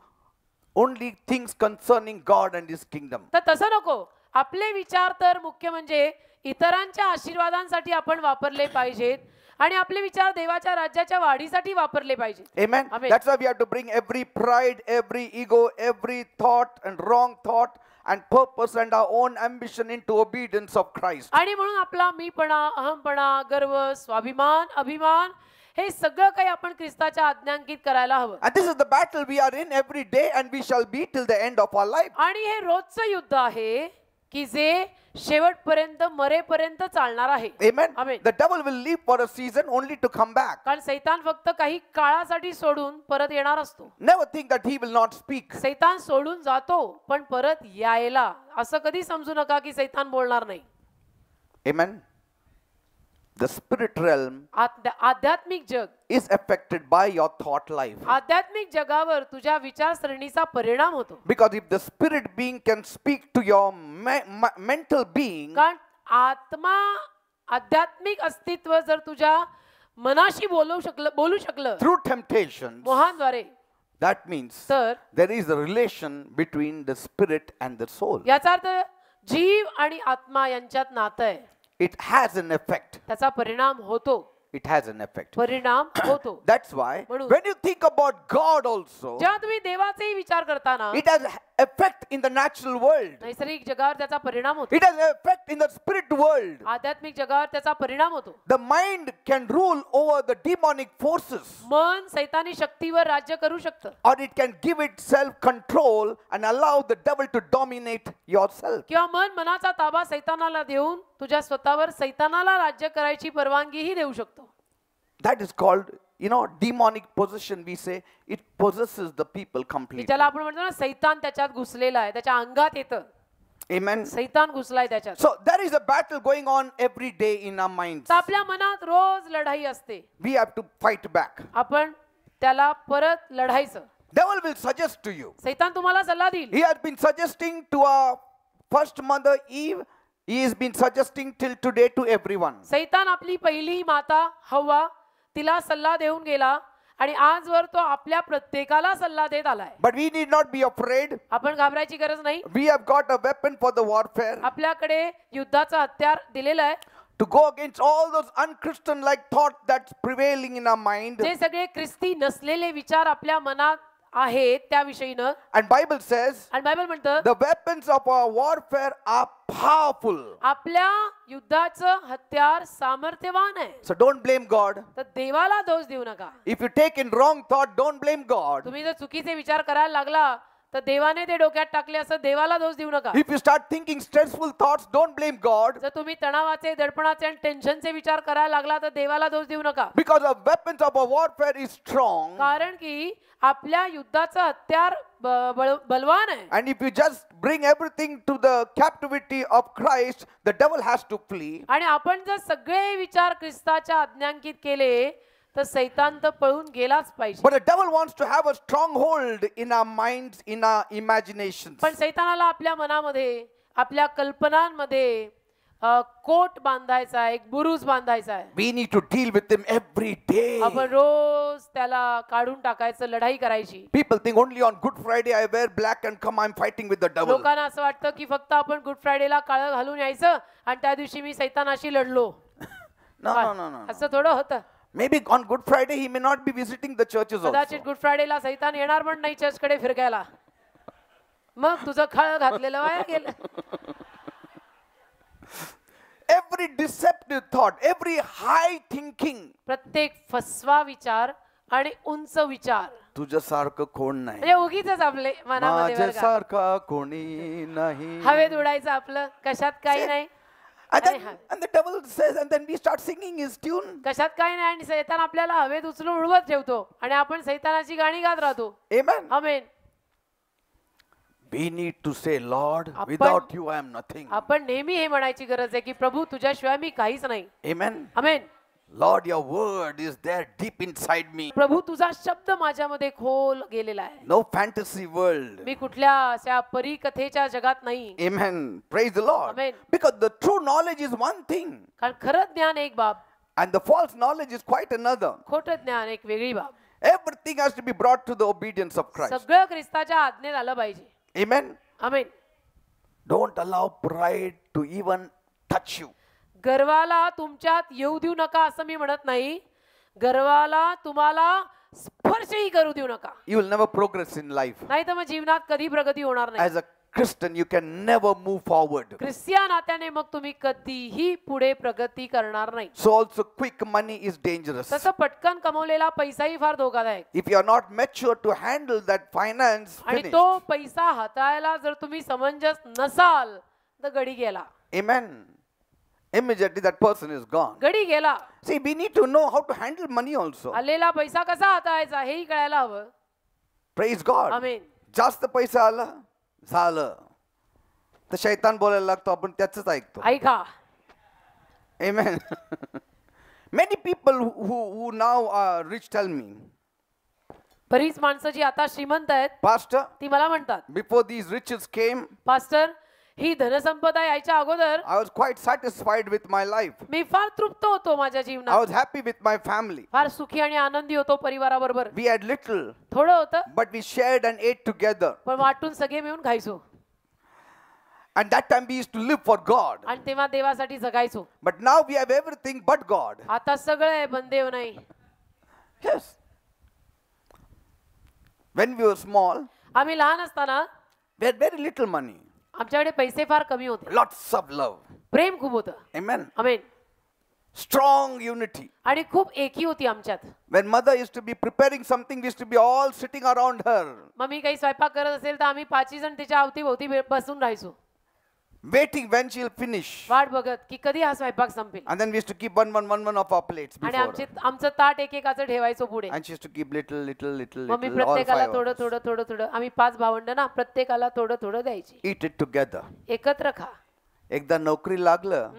only things concerning God and His kingdom. तर तसं नको. आपले विचार तर मुख्य म्हणजे इतरांच्या आशीर्वादांसाठी आपण वापरले पाहिजेत आणि आपले विचार देवाच्या राज्याच्या वाढीसाठी वापरले पाहिजेत. Amen. Amen. That's why we have to bring every pride, every ego, every thought and wrong thought and purpose and our own ambition into obedience of Christ. आणि म्हणून आपला मीपणा, अहमपणा, गर्व, स्वाभिमान, अभिमान हे सगळं काही आपण ख्रिस्ताच्या आज्ञांकित करायला हवं. And this is the battle we are in every day and we shall be till the end of our life. आणि हे रोजचं युद्ध आहे की जे शेवटपर्यंत मरेपर्यंत चालणार आहे. Amen. Amen. The devil will leave for a season only to come back. कारण सैतान फक्त काही काळासाठी सोडून परत येणार असतो. Never think that he will not speak. सैतान सोडून जातो पण परत यायला असं कधी समजू नका की सैतान बोलणार नाही. Amen. The spirit realm आध्यात्मिक जग, is affected by your thought life. आध्यात्मिक जगावर तुझ्या विचारसरणीचा परिणाम होतो. Because if the spirit being can speak to your mental being, कारण आत्मा आध्यात्मिक अस्तित्व जर तुझ्या मनाशी बोलू शकलं through temptations, मोहांद्वारे, that means तर there is a relation between the spirit and the soul. याचा अर्थ जीव आणि आत्मा यांच्यात नातं आहे. It has an effect. त्याचा परिणाम होतो. It has an effect. परिणाम होतो. That's why म्हणून when you think about God also, जेव्हा तुम्ही देवाचाही विचार करताना it has effect in the natural world. नैसर्गिक जगावर त्याचा परिणाम होतो. It has an effect in the spirit world. आध्यात्मिक जगावर त्याचा परिणाम होतो. The mind can rule over the demonic forces, मन सैतानी शक्तीवर राज्य करू शकतं or it can give it self-control and allow the devil to dominate yourself. किंवा मनाचा ताबा सैतानाला देऊन तुझ्या स्वतःवर सैतानाला राज्य करायची परवानगीही देऊ शकतो. That is called, demonic possession. We say it possesses the people completely. ज्याला आपण म्हणतो ना सैतान त्याच्यात घुसलेला आहे, त्याच्या अंगात येतं. Amen. सैतान घुसलाय त्याच्यात. So there is a battle going on every day in our minds. तर आपल्या मनात रोज लढाई असते. We have to fight back. आपण त्याला परत लढायचं. Devil will suggest to you. सैतान तुम्हाला सल्ला देईल. He has been suggesting to our first mother Eve He has been suggesting till today to everyone. सैतान आपली पहिली माता हव्वा तिला सल्ला देऊन गेला आणि आजवर तो आपल्या प्रत्येकाला सल्ला देत आलाय. But we need not be afraid. आपण घाबरायची गरज नाही. We have got a weapon for the warfare आपल्याकडे युद्धाचं हत्यार दिलेलं आहे. to go against all those unchristian like thought that's prevailing in our mind. जे सगळे ख्रिस्ती नसलेले विचार आपल्या मनात आहेत त्याविषयीनं. And Bible says आणि बायबल म्हणतं the weapons of our warfare are powerful. आपल्या युद्धाचं हत्यार सामर्थ्यवान आहे. So don't blame God. तर देवाला दोष देऊ नका. If you take in wrong thought, don't blame God. तुम्ही जर चुकीचे विचार करायला लागला तर देवाने ते डोक्यात टाकले असं देवाला दोष देऊ नका. If you start thinking stressful thoughts, don't blame God. जर तुम्ही तणावाचे दडपणाचे आणि टेन्शनचे विचार करायला लागला तर देवाला दोष देऊ नका. Because the weapons of our warfare is strong. कारण की आपल्या युद्धाचं हत्यार बलवान आहे. And if you just bring everything to the captivity of Christ, the devil has to flee. आणि आपण जर सगळे विचार ख्रिस्ताच्या आज्ञांकित केले तर सैतान तर पळून गेलाच पाहिजे. But the devil wants to have a stronghold in our minds, in our imaginations. पण सैतानाला आपल्या मनामध्ये आपल्या कल्पनांमध्ये कोट बांधायचा आहे, एक बुरुज बांधायचा आहे. We need to deal with him every day. आपण रोज त्याला काढून टाकायचं, लढाई करायची. People think only on Good Friday I wear black and come I'm fighting with the devil. लोकांना असं वाटतं की फक्त आपण गुड फ्रायडेला काळं घालून यायचं आणि त्या दिवशी मी सैतानाशी लढलो. No. असं थोडं होतं. Maybe on Good Friday he may not be visiting the churches कदाचित also. गुड फ्रायडेला सैतान येणार पण नाही चर्चकडे फिरकायला. मग तुझं काळं घातलेलं वाया गेलं. Every deceptive thought, every high thinking. प्रत्येक फसवा विचार आणि उंच विचार तुझ्यासारखं कोण नाही. म्हणजे उगीच आपले मनामध्ये बरं का. माझ्यासारखा कोणी नाही. हवेत उडायचं आपलं, कशात काही नाही. And the devil says, and then we start singing his tune. कशात काही नाही आणि सैतान आपल्याला हवेत उचलून उडवत ठेवतो आणि आपण सैतानाची गाणी गात राहतो. Amen. Amen. We need to say, Lord, without you I am nothing. आपण नेहमी हे म्हणायची गरज आहे की प्रभू तुझ्याशिवाय मी काहीच नाही. Amen. Amen. Lord, your word is there deep inside me. प्रभू तुझा शब्द माझ्यामध्ये खोल गेलेला आहे. No fantasy world. मी कुठल्या अशा परीकथेच्या जगात नाही. Amen. Praise the Lord. Amen. Because the true knowledge is one thing. कारण खरं ज्ञान एक बाब, And the false knowledge is quite another. खोटं ज्ञान एक वेगळी बाब. Everything has to be brought to the obedience of Christ. सगळं ख्रिस्ताच्या आज्ञेत आलं पाहिजे. Amen. Amen. Don't allow pride to even touch you. गर्वाला तुमच्यात येऊ देऊ नका असं मी म्हणत नाही. गर्वाला तुम्हाला स्पर्शही करू देऊ नका. You will never progress in life. नाही तर मग जीवनात कधी प्रगती होणार नाही. As a Christian, you can never move forward. ख्रिस्तिया नात्याने मग तुम्ही कधीही पुढे प्रगती करणार नाही. So also quick money is dangerous. तसं पटकन कमवलेला पैसाही फार धोकादायक. If you are not mature to handle that finance, आणि finished. तो पैसा हाताळायला जर तुम्ही समंजस नसाल तर गडी गेला. Amen. Immediately that person is gone. गडी गेला. See, we need to know how to handle money also. आलेला पैसा कसा हाताळायचा हेही कळायला हवं. Praise God. आमेन. जास्त पैसा आला झालं तर शैतान बोलायला लागतो, आपण त्याच ऐकतो. ऐका. Amen. Many people who now are rich tell me, बरीच माणसं जी आता श्रीमंत आहेत Pastor, ती मला म्हणतात, before these riches came, pastor ही धनसंपदा यायच्या अगोदर I was quite satisfied with my life. मी फार तृप्त होतो माझ्या I जीवनात. was happy with my family. फार सुखी आणि आनंदी होतो परिवाराबरोबर. We had little, थोडं होतं but we shared and ate together. पण वाटून सगळे मिळून खायचो And that time we used to live for God. आणि तेव्हा देवासाठी जगायचो. But now we have everything but God. आता सगळं आहे पण देव नाही. Yes. When we were small, आम्ही लहान असताना we had very little money. आमच्याकडे पैसे फार कमी होते. Lots of love. प्रेम खूप होतं. Amen. आमेन. Strong unity. आणि खूप एकी होती आमच्यात. When mother used to be preparing something, we used to be all sitting around her, mummy काही स्वयंपाक करत असेल तर आम्ही 5 जण तिच्या अवतीभोवती बसून राहायचो, waiting when she'll finish. वाट बघत की कधी हा स्वयंपाक संपेल. And then we used to keep one of our plates आणि before her. आमचं ताट एकेकाचं ठेवायचो पुढे. And she used to keep little, mummy all प्रत्येकाला 5 थोडं of us. थोडं थोडं थोडं आम्ही 5 भावंड ना प्रत्येकाला थोडं थोडं द्यायची. Eat it together. एकत्र खा. एकदा नोकरी लागलं,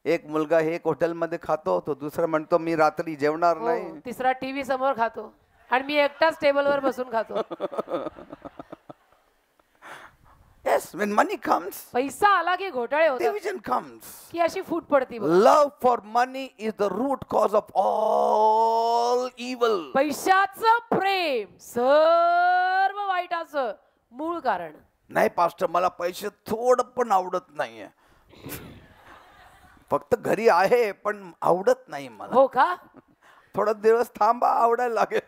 एक मुलगा हे एक हॉटेलमध्ये खातो, तो दुसरा म्हणतो मी रात्री जेवणार हो, नाही. तिसरा टीव्ही समोर खातो आणि मी एकटाच टेबलवर बसून खातो. Yes, when money comes, पैसा आला की घोटाळे होतात, division comes. की अशी फूट पडती बघ. Love for money is the root cause of all evil. पैशाचं प्रेम सर्व वाईटाचं मूळ कारण. नाही पास्टर, मला पैसे थोडं पण आवडत नाहीये. फक्त घरी आहे पण आवडत नाही मला. हो का? थोडा दिवस थांबा, आवडायला लागेल.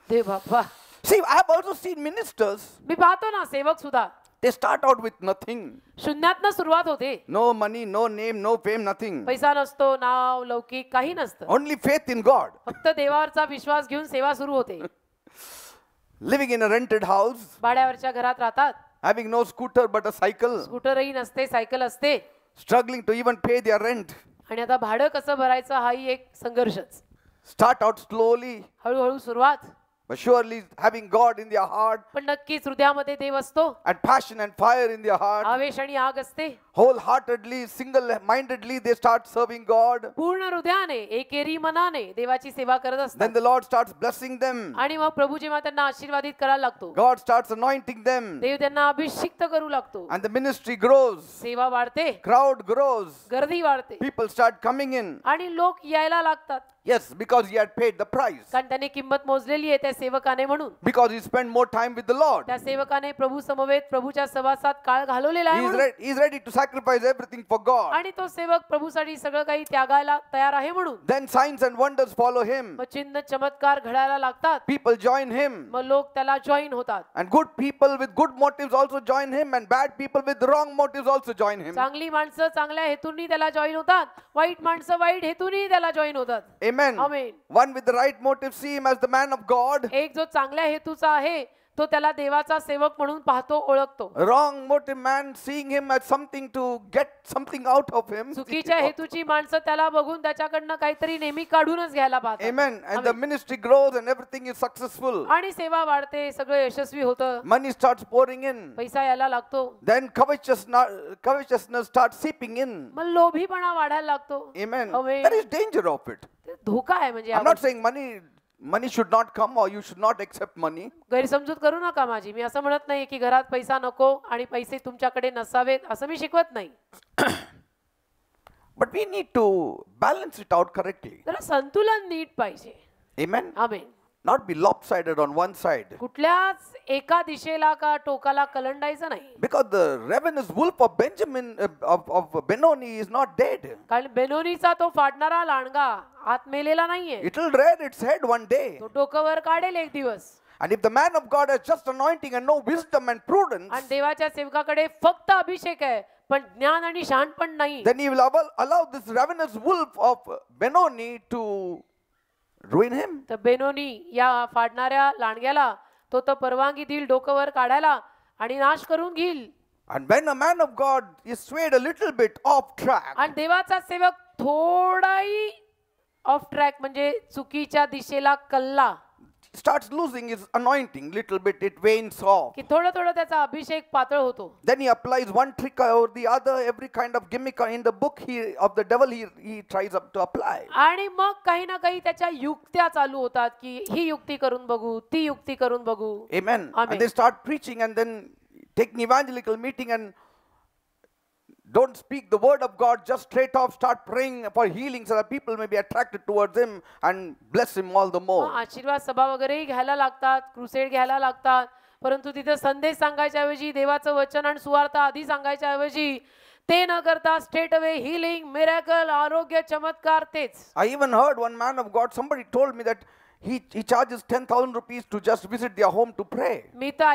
दे बाप्पा. See, I have also seen ministers, मी पाहतो ना सेवक सुद्धा they start out with nothing. शून्यातनं सुरुवात होते. No money, no name, no fame, nothing. पैसा नसतो, नाव लौकिक काही नसतं. Only faith in God. फक्त देवावरचा विश्वास घेऊन सेवा सुरू होते. Living in a rented house, भाड्यावरच्या घरात राहतात. having no scooter but a cycle, स्कूटरही नसते, सायकल असते. struggling to even pay their rent. आणि आता भाडं कसं भरायचं हाही एक संघर्षच. Start out slowly, हळूहळू सुरुवात, but surely having God in their heart पण नक्कीच हृदयामध्ये देव असतो. and passion and fire in their heart. आवेश आणि आग असते. Wholeheartedly, single-mindedly, they start serving God. पूर्ण हृदयाने एकेरी मनाने देवाची सेवा करत Then असतात. the Lord starts blessing them. आणि मग प्रभू जेव्हा त्यांना आशीर्वादित करायला लागतो, God starts anointing them. देव त्यांना अभिषिक्त करू लागतो. And the ministry grows. सेवा वाढते, Crowd grows. गर्दी वाढते People start coming in. आणि लोक यायला लागतात. Yes, because he had paid the price. कारण त्याने किंमत मोजलेली आहे त्या सेवकाने म्हणून. Because he spent more time with the Lord. त्या सेवकाने प्रभू समवेत प्रभूच्या सहवासात काळ घालवलेला आहे म्हणून. He is ready to sacrifice everything for God. आणि तो सेवक प्रभूसाठी सगळं काही त्यागायला तयार आहे म्हणून. Then signs and wonders follow him. मग चिन्ह चमत्कार घडायला लागतात. People join him. मग लोक त्याला जॉईन होतात. And good people with good motives also join him. And bad people with wrong motives also join him. चांगली माणसं चांगल्या हेतूंनी त्याला जॉईन होतात, वाईट माणसं वाईट हेतूंनी त्याला जॉईन होतात. Amen. Amen. One with the right motive see him as the man of God. एक जो चांगल्या हेतूचा आहे तो त्याला देवाचा सेवक म्हणून पाहतो, ओळखतो. Wrong motive man seeing him as something to get something out of him. चुकीच्या हेतूची माणसं त्याला बघून त्याच्याकडनं काहीतरी नेहमी काढूनच घ्यायला पाहतात. Amen. And the ministry grows and everything is successful. आणि सेवा वाढते, सगळं यशस्वी होतं. Money starts pouring in. पैसा यायला लागतो. Then covetousness starts seeping in. मग लोभीपणा वाढायला लागतो. Amen. Amen. There is danger of it. ते धोका आहे म्हणजे I'm not saying money should not come or you should not accept money. गैरसमजूत करू नका माझी. मी असं म्हणत नाही की घरात पैसा नको आणि पैसे तुमच्याकडे नसावेत असं मी शिकवत नाही. But we need to balance it out correctly. जरा संतुलन नीट पाहिजे. Amen. Amen. Not be lopsided on one side. कुठल्याच एका दिशेला का टोकाला कलंडायचं नाही. Because the ravenous wolf of of Benoni is not dead. कारण बेनोनीचा तो फाडणारा लांडगा आत मेलेला नाहीये. It will rear its head one day. तो डोकं काढेल एक दिवस. And if the man of God has just anointing and no wisdom and prudence, आणि देवाच्या सेवकाकडे फक्त अभिषेक आहे पण ज्ञान आणि शहाणपण नाही, then he will allow this ravenous wolf of Benoni to ruin him. तर बेनोनी या फाडणाऱ्या लांडग्याला तो तर परवानगी देईल डोकं काढायला आणि नाश करून घेईल. And when a man of God is swayed a little bit off track, आणि देवाचा सेवक थोडाही ऑफ ट्रॅक म्हणजे चुकीच्या दिशेला कल्ला starts losing his anointing little bit, it wanes off. की थोडं थोडं त्याचा अभिषेक पातळ होतो. Then he applies one trick or the other, every kind of gimmick in the book of the devil he tries to apply. आणि मग काही ना काही त्याच्या युक्त्या चालू होतात की ही युक्ती करून बघू, ती युक्ती करून बघू. Amen. Amen. And they start preaching and then taking evangelical meeting and don't speak the word of God, just straight off start praying for healing so that people may be attracted towards him and bless him all the more. आशीर्वाद सभा वगैरेही घ्यायला लागतात, crusade घ्यायला लागतात, परंतु तिथे संदेश सांगायच्या ऐवजी देवाचं वचन आणि सुवार्थ आधी सांगायच्या ऐवजी ते न करता स्ट्रेट अवे हीलिंग, मिरेकल, आरोग्य, चमत्कार तेच. I even heard one man of God, somebody told me that he charges 10,000 rupees to just visit their home to pray. मी तर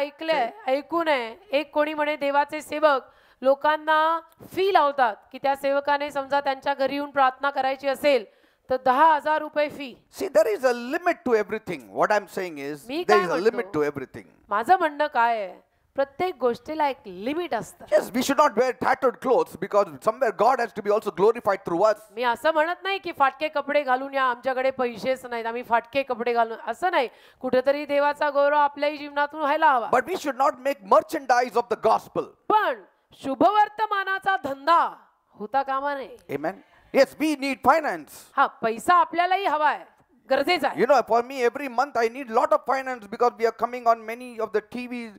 ऐकून आहे एक कोणी म्हणे देवाचे सेवक लोकांना फी लावतात की त्या सेवकाने समजा त्यांच्या घरी येऊन प्रार्थना करायची असेल तर 10,000 रुपये fee. See, there is a limit to everything. What I'm saying is me there काय is a limit म्हणतो? to everything. माझं म्हणणं काय आहे, प्रत्येक गोष्टीला एक लिमिट असतं. Yes, we should not wear tattered clothes because somewhere God has to be also glorified through us. मी असं म्हणत नाही की फाटके कपडे घालून या, आमच्याकडे पैसेच नाहीत आम्ही फाटके कपडे घालून, असं नाही. कुठेतरी देवाचा गौरव आपल्याही जीवनातून व्हायला हवा. But we should not make merchandise of the gospel. पण शुभवर्तमानाचा धंदा होता कामा नये. Amen. Yes, we need finance. हा पैसा आपल्यालाही हवा आहे. गरजेचं आहे. You know, for me, every month I need lot of finance because we are coming on many of the TV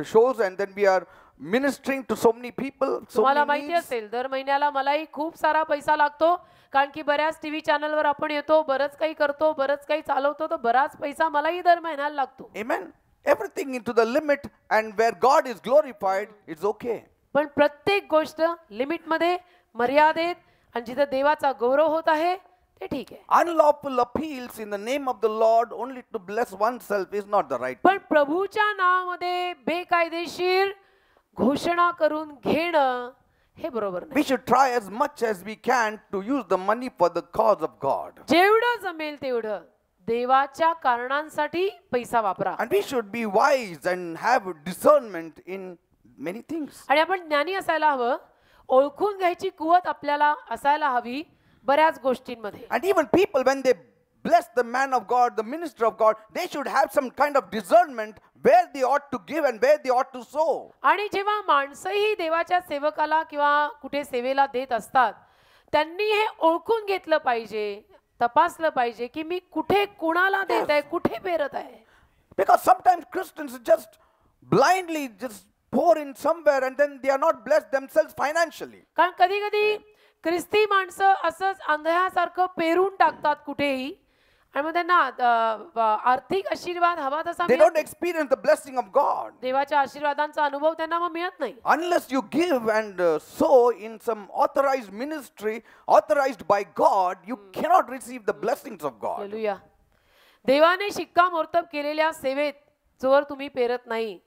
shows, and then we are ministering to so many people. So तुम्हाला many माहिती needs. असेल दर महिन्याला मलाही खूप सारा पैसा लागतो, कारण की बऱ्याच टीव्ही चॅनलवर आपण येतो, बरंच काही करतो, बरंच काही चालवतो, तर बराच पैसा मलाही दर महिन्याला लागतो. Amen. Everything into the limit, and where God is glorified, it's okay. पण प्रत्येक गोष्ट लिमिटमध्ये, मर्यादेत, आणि जिथे देवाचा गौरव होत आहे ते ठीक आहे. Unlawful appeals in the name of the Lord only to bless oneself is not the right पण प्रभूच्या नावामध्ये बेकायदेशीर घोषणा करून घेणं हे बरोबर नाही. We should try as much as we can to use the money for the cause of God. जेवढं जमेल तेवढं देवाच्या कारणांसाठी पैसा वापरा. And we should be wise and have discernment in many things. आणि आपण ज्ञानी असायला हवं, ओळखून घ्यायची कुवत आपल्याला असायला हवी बऱ्याच गोष्टींमध्ये. And even people, when they bless the man of God, the minister of God, they should have some kind of discernment where they ought to give and where they ought to sow. आणि जेव्हा माणसंही देवाच्या सेवकाला किंवा कुठे सेवेला देत असतात, त्यांनी हे ओळखून घेतलं पाहिजे, तपासलं पाहिजे की मी कुठे कुणाला देत आहे, कुठे पेरत आहे. Because sometimes Christians just blindly just pour in somewhere and then they are not blessed themselves financially. कारण कधी कधी ख्रिस्ती माणसं असंच आंधळ्यासारखं पेरून टाकतात कुठेही, आणि मग त्यांना आर्थिक आशीर्वाद हवा तसा They मिळत don't नाही. experience the blessing of God. देवाच्या आशीर्वादांचा अनुभव त्यांना मग मिळत नाही. Unless you give and sow in some authorized ministry, authorized by God, you cannot receive the blessings of God. Hallelujah. देवाने शिक्कामोर्तब केलेल्या सेवेत जोवर तुम्ही पेरत नाही,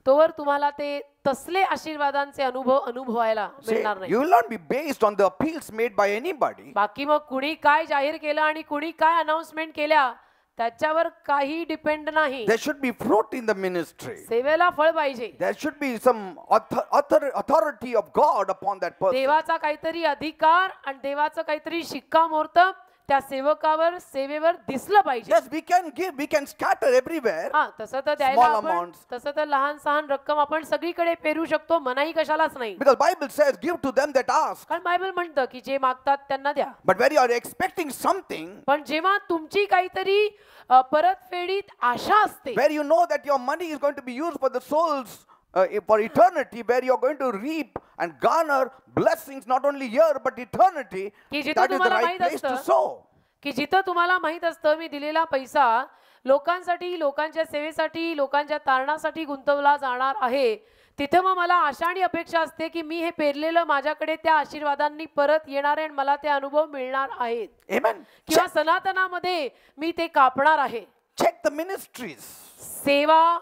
तोवर तुम्हाला ते तसले आशीर्वादांचे अनुभव अनुभवायला See, मिळणार नाही. you will not be based on the appeals made by anybody. बाकी मग कुणी काय जाहीर केलं आणि कुणी काय अनाउन्समेंट केल्या त्याच्यावर काही डिपेंड नाही. There should be fruit in the ministry. सेवेला फळ पाहिजे. There should be some authority of God upon that person. देवाचा काहीतरी अधिकार आणि देवाचं काहीतरी शिक्कामोर्तब त्या सेवकावर सेवेवर दिसलं पाहिजे. Yes, we can give, we can scatter everywhere. हा, तसं तर द्यायला Small आपण, amounts. तसं तर लहान सहान रक्कम आपण सगळीकडे पेरू शकतो, मनाई कशालाच नाही. Because Bible says, give to them that ask. कारण बायबल म्हणतं की जे मागतात त्यांना द्या. But when you are expecting something, पण जेव्हा तुमची काहीतरी परतफेडीत आशा असते, where you know that your money is going to be used for the souls, for eternity, where you are going to reap and garner blessings not only here but eternity, की जिथं that is the तुम्हाला right माहित place to असतं, sow. की जिथं तुम्हाला माहित असतं मी दिलेला पैसा लोकांसाठी, लोकांच्या सेवेसाठी, लोकांच्या तारणासाठी गुंतवला जाणार आहे, तिथं मग मला आशा आणि अपेक्षा असते की मी हे पेरलेलं माझ्याकडे त्या आशीर्वादांनी परत येणार आहे आणि मला ते अनुभव मिळणार आहेत. Amen. किंवा सनातनामध्ये मी ते कापणार आहे. Check the ministries. सेवा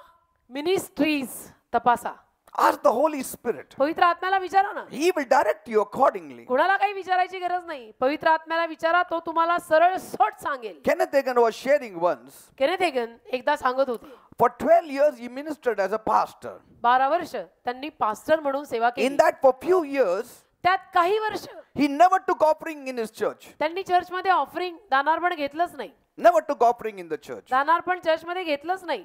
मिनिस्ट्रीज तपासा. Ask the Holy Spirit. पवित्र आत्म्याला विचारा ना. He will direct you accordingly. कोणाला काही विचारायची गरज नाही. पवित्र आत्म्याला विचारा, तो तुम्हाला सरळ सोट सांगेल. Kenneth Hagin was sharing once. Kenneth Hagin एकदा सांगत होते, For 12 years he ministered as a pastor. 12 वर्ष त्यांनी पास्टर म्हणून सेवा In केली. that for few years, त्यात काही वर्ष he never took offering in his church. त्यांनी चर्चमध्ये ऑफरिंग, दानार्पण घेतलंच नाही. Never took offering in the church. दानार्पण चर्चमध्ये घेतलंच नाही.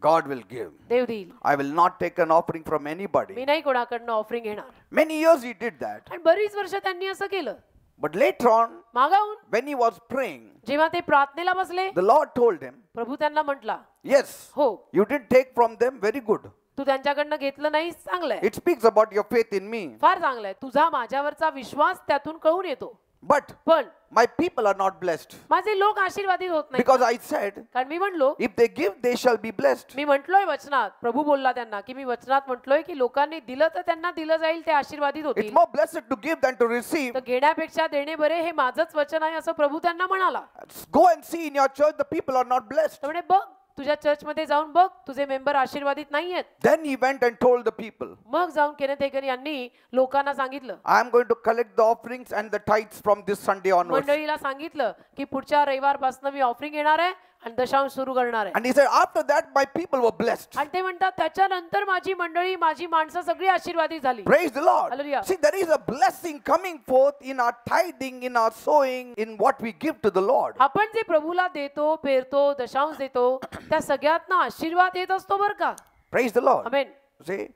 God will give. देव देईल. I will not take an offering from anybody. मी नाही कोणाकडनं ऑफरिंग घेणार. Many years he did that. आणि बरीच वर्ष त्यांनी असं केलं. But later on, मागाहून when he was praying, जेव्हा ते प्रार्थनेला बसले, the Lord told him, प्रभू त्यांना म्हटला, yes, हो, you did take from them, very good. तू त्यांच्याकडनं घेतलं नाही, चांगलंय, It speaks about your faith in me. फार चांगलंय. तुझा माझ्यावरचा विश्वास त्यातून कळून येतो. But पण my people are not blessed. माझे लोक आशीर्वादित होत नाही. Because I said, कारण मी म्हणलो, if they give, they shall be blessed. मी म्हटलोय वचनात, प्रभू बोलला त्यांना की मी वचनात म्हटलोय की लोकांनी दिलं तर त्यांना दिलं जाईल, ते आशीर्वादित It's होतील. more blessed to give than to receive. तर घेण्यापेक्षा देणे बरे, हे माझंच वचन आहे असं प्रभू त्यांना म्हणाला. Go and see in your church, the people are not blessed. तर म्हणे बघ, तुझ्या चर्चमध्ये जाऊन बघ, तुझे मेंबर आशीर्वादित नाहीयेत. Then he went and told the people, मग जाऊन केनेथ हेगन यांनी लोकांना सांगितलं, I am going to collect the offerings and the tithes from this Sunday onwards. मंडळीला सांगितलं की पुढच्या रविवारपासून मी ऑफरिंग घेणार आहे आणि दशांश सुरू करणार आहे. And he said, after that, my people were blessed. आणि ते म्हणतात त्याच्यानंतर माझी मंडळी, माझी माणसं सगळी आशीर्वादित झाली. Praise the Lord. Hallelujah. See, there is a blessing coming forth in our tithing, in our sowing, in what we give to the Lord. आपण जे प्रभूला देतो, पेरतो, दशांश देतो, त्या सगळ्यातनं आशीर्वाद येत असतो बरं का. Praise the Lord. आमेन. See,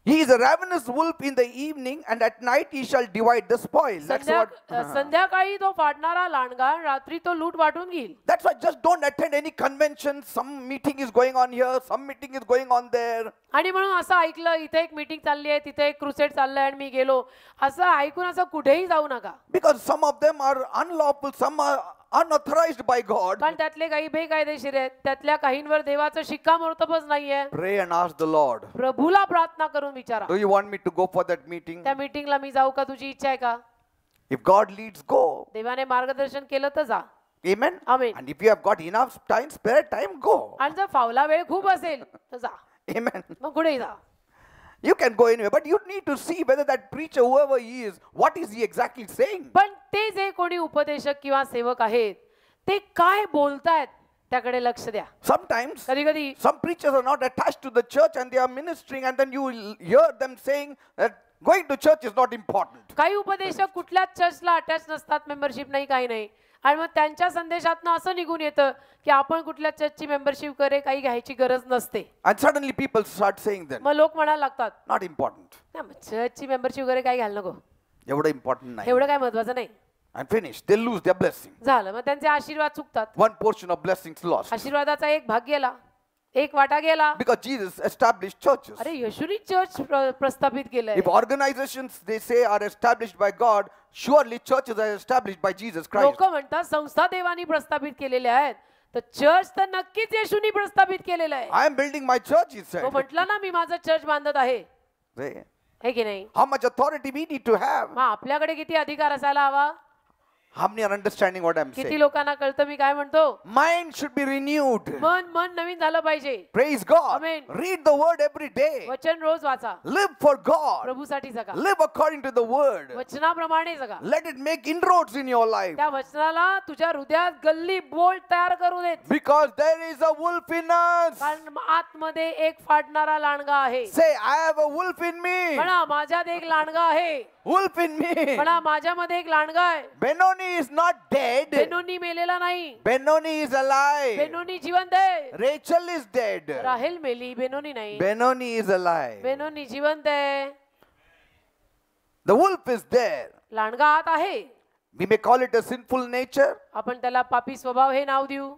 He is a ravenous wolf in the evening, and at night he shall divide the spoil. That's what. संध्याकाळी तो फाडणारा लांडगा, रात्री तो लूट वाटून घेईल. That's why just don't attend any convention. Some meeting is going on here, some meeting is going on there. आणि म्हणून असं ऐकलं, इथे एक मीटिंग चालली आहे, तिथे एक क्रुसेड चाललंय आणि मी गेलो, असं ऐकून असं कुठेही जाऊ नका. Because some of them are unlawful, some are unauthorized by God. कारण त्यातले काही बेकायदेशीर आहेत, त्यातल्या काहींवर देवाचं शिक्कामोर्तबच नाहीये. Pray and ask the Lord. प्रभूला प्रार्थना करून विचारा, Do you want me to go for that meeting? त्या मीटिंगला मी जाऊ का, तुझी इच्छा आहे का? If God leads, go. देवाने मार्गदर्शन केलं तर जा. Amen. Amen. And if you have got enough time, spare time, go. आणि जर फावला वेळ खूप असेल तर जा, Amen. मग पुढे जा. You can go anywhere, but you need to see whether that preacher, whoever he is, what is he exactly saying. पण ते जे कोणी उपदेशक किंवा सेवक आहेत, ते काय बोलतायत त्याकडे लक्ष द्या. Sometimes कधी कधी some preachers are not attached to the church and they are ministering, and then you will hear them saying that going to church is not important. काही उपदेशक कुठल्याच चर्चला अटॅच नसतात, मेंबरशिप नाही, काही नाही, आणि मग त्यांच्या संदेशातनं असं निघून येतं की आपण कुठल्या चर्चची मेंबरशिप करे काही घ्यायची गरज नसते. And suddenly people start saying that मग लोक म्हणायला लागतात, not important. नाही मग चर्चची मेंबरशिप वगैरे काही घ्यायला नको, एवढं important नाही. एवढं काय महत्वाचं नाही. And finish. They lose their blessing. झालं, मग त्यांचे आशीर्वाद चुकतात. One portion of blessings lost. आशीर्वादाचा एक भाग गेला, एक वाटा गेला. Because Jesus established churches. अरे येशूनी चर्च प्रस्थापित केलंय. If organizations they say are established by God, surely churches are established by Jesus Christ. लोक म्हणतात संस्था देवानी प्रस्थापित केलेल्या आहेत, तर चर्च तर नक्कीच येशूनी प्रस्थापित केलेलं आहे. I am building my church, he said. तो म्हटला ना, मी माझं चर्च बांधत आहे, See? हे की नाही. How much authority we need to have. मग आपल्याकडे किती अधिकार असायला हवा. How many are understanding what I'm किती saying? लोकांना कळतं मी काय म्हणतो. Mind should be renewed. मन नवीन झालं पाहिजे. Praise God. Amen. Read the word every day. वचन रोज वाचा, Live for God. प्रभूसाठी जगा, Live according to the word. वचनाप्रमाणे जगा. Let it make inroads in your life. त्या वचनाला तुझ्या हृदयात गल्ली बोल्ट तयार करू देत. Because there is a wolf in us. कारण आतमध्ये एक फाडणारा लांडगा आहे. Say, I have a wolf in me. म्हणा माझ्यात एक लांडगा आहे. Wolf in me. म्हणा माझ्यामध्ये एक लांडगा आहे. Benoni is not dead. Benoni मेलेला नाही, Benoni is alive. बेनोनी जिवंत आहे. Rachel is dead. राहेल मेली, बेनोनी नाही. Benoni is alive. बेनोनी जिवंत आहे. The wolf is there. लांडगा आत आहे. We may call it a sinful nature, आपण त्याला पापी स्वभाव हे नाव देऊ,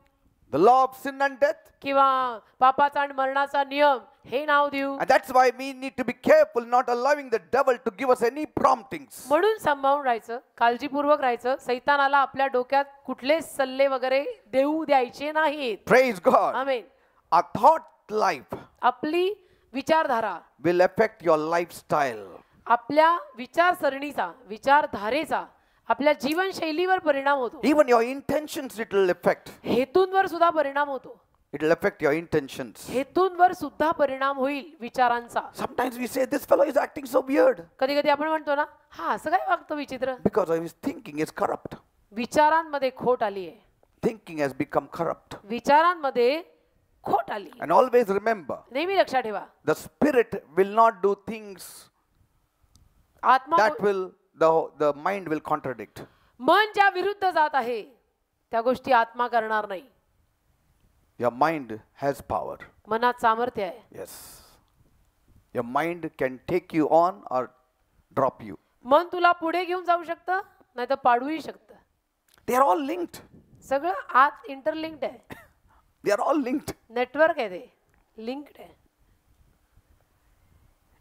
the law of sin and death. किंवा पापाचा आणि मरणाचा नियम हे नाव देऊ. And that's why we need to be careful not allowing the devil to give us any promptings. म्हणून सांभाळून राहायचं, काळजीपूर्वक राहायचं. सैतानाला आपल्या डोक्यात कुठले सल्ले वगैरे देऊ द्यायचे नाहीत. Praise God. Amen. Our thought life आपली विचारधारा, will affect your lifestyle. आपल्या विचारसरणीचा, विचारधारेचा आपल्या जीवनशैलीवर परिणाम होतो. Even your intentions it will affect. हेतूंवर सुद्धा परिणाम होतो. It will affect your intentions. हेतूंवर सुद्धा परिणाम होईल विचारांचा. Sometimes we say this fellow is acting so weird कधी कधी आपण म्हणतो ना, हा असं काय वागतो विचित्र. because of his thinking is corrupt. विचारांमध्ये खोट आली आहे. Thinking has become corrupt. विचारांमध्ये खोट आली. And always remember, नेहमी लक्षात ठेवा, the spirit will not do things आत्मा that will the mind will contradict. मन ज्या विरुद्ध जात आहे त्या गोष्टी आत्मा करणार नाही. Your mind has power. मनात सामर्थ्य आहे. Yes. Your mind can take you on or drop you. मन तुला पुढे घेऊन जाऊ शकतं, नाही तर पाडूही शकतं. They are all linked. सगळं आत इंटरलिंक्ड आहे. They are all linked. Network आहे, ते लिंक्ड आहे.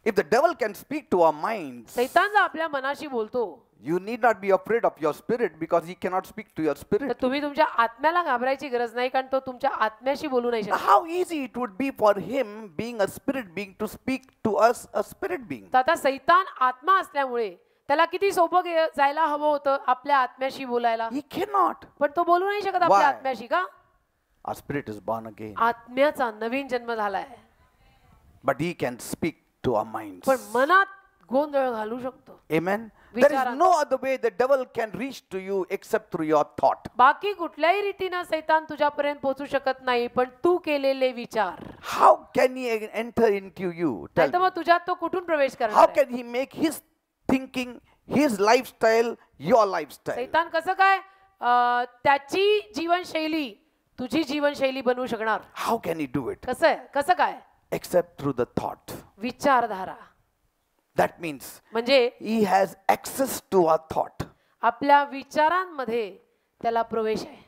If the devil can speak to our minds, सैतान जर आपल्या मनाशी बोलतो, you need not be afraid of your spirit because he cannot speak to your तर spirit. तुम्ही तुमच्या आत्म्याला घाबरायची गरज नाही, कारण तो तुमच्या आत्म्याशी बोलू नाही शकत. How easy it would be for him, being a spirit being, to speak to us, a spirit being. तर आता सैतान आत्मा असल्यामुळे त्याला किती सोपं जायला हवं होतं आपल्या आत्म्याशी बोलायला, He cannot. पण तो बोलू नाही शकत आपल्या Why? आत्म्याशी. का? Our spirit is born again. आत्म्याचा नवीन जन्म झालाय. But he can speak to our minds. पण मनात गोंधळ घालू शकतो. Amen. There is विचारांत. no other way the devil can reach to you except through your thought. बाकी कुठल्याही रीतीनं सैतान तुझ्यापर्यंत पोहोचू शकत नाही, पण तू केलेले विचार. How can he enter into you? Tell नाहीतर me. मग तुझ्यात तो कुठून प्रवेश How करणार आहे? can he make his thinking, his lifestyle, your lifestyle? सैतान कसं काय त्याची जीवनशैली तुझी जीवनशैली बनवू शकणार? How can he do it? कसं काय? Except through the thought. विचारधारा. That means म्हणजे he has access to our thought. आपल्या विचारांमध्ये त्याला प्रवेश आहे.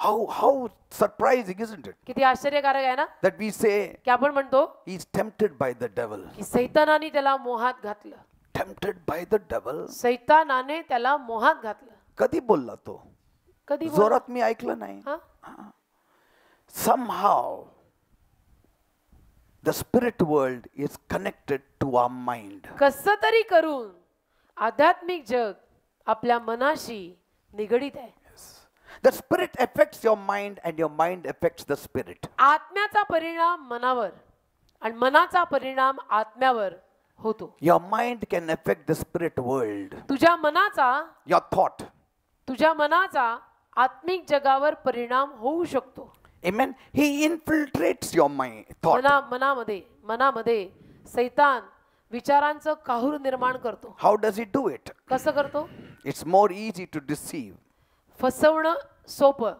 How surprising, isn't it? किती आश्चर्यकारक आहे ना That we say की आपण म्हणतो he's tempted by the devil. की सैतानाने त्याला मोहात घातलं. Tempted by the devil? सैतानाने त्याला मोहात घातलं. कधी बोलला तो? कधी बोलला? जोरात मी ऐकलं नाही. हा? Somehow the spirit world is connected to our mind. कसं तरी करून आध्यात्मिक जग आपल्या मनाशी निगडीत आहे. The spirit affects your mind and your mind affects the spirit. आत्म्याचा परिणाम मनावर आणि मनाचा परिणाम आत्म्यावर होतो. Your mind can affect the spirit world. तुझ्या मनाचा Your thought. तुझ्या मनाचा आत्मिक जगावर परिणाम होऊ शकतो. Amen. He infiltrates your mind, thought. मनामध्ये सैतान विचारांचं काहूर निर्माण करतो. How does he do it? कसं करतो? It's more easy to deceive. फसवणं सोपं.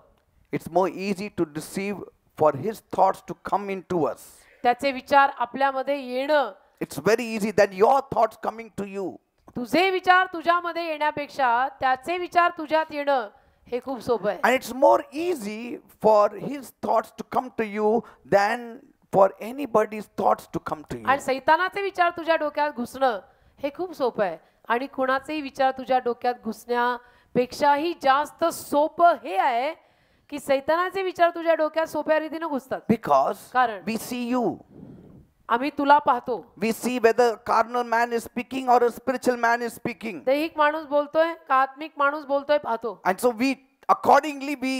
It's more easy to deceive for his thoughts to come into us. त्याचे विचार आपल्यामध्ये येणं. It's very easy than your thoughts coming to you. तुझे विचार तुझ्यामध्ये येण्यापेक्षा त्याचे विचार तुझ्यात येणं हे खूप सोपं आहे. And it's more easy for his thoughts to come to you than for anybody's thoughts to come to you. आणि सैतानाचे विचार तुझ्या डोक्यात घुसणं हे खूप सोपं आहे. आणि कुणाचेही विचार तुझ्या डोक्यात घुसण्यापेक्षाही जास्त सोपं हे आहे की सैतानाचे विचार तुझ्या डोक्यात सोप्या रीतीने घुसतात. Because कारण we see you. आम्ही तुला पाहतो. We see whether carnal man is speaking or a spiritual man is speaking. दैहिक माणूस बोलतोय का आत्मिक माणूस बोलतोय पाहतो. And so we accordingly we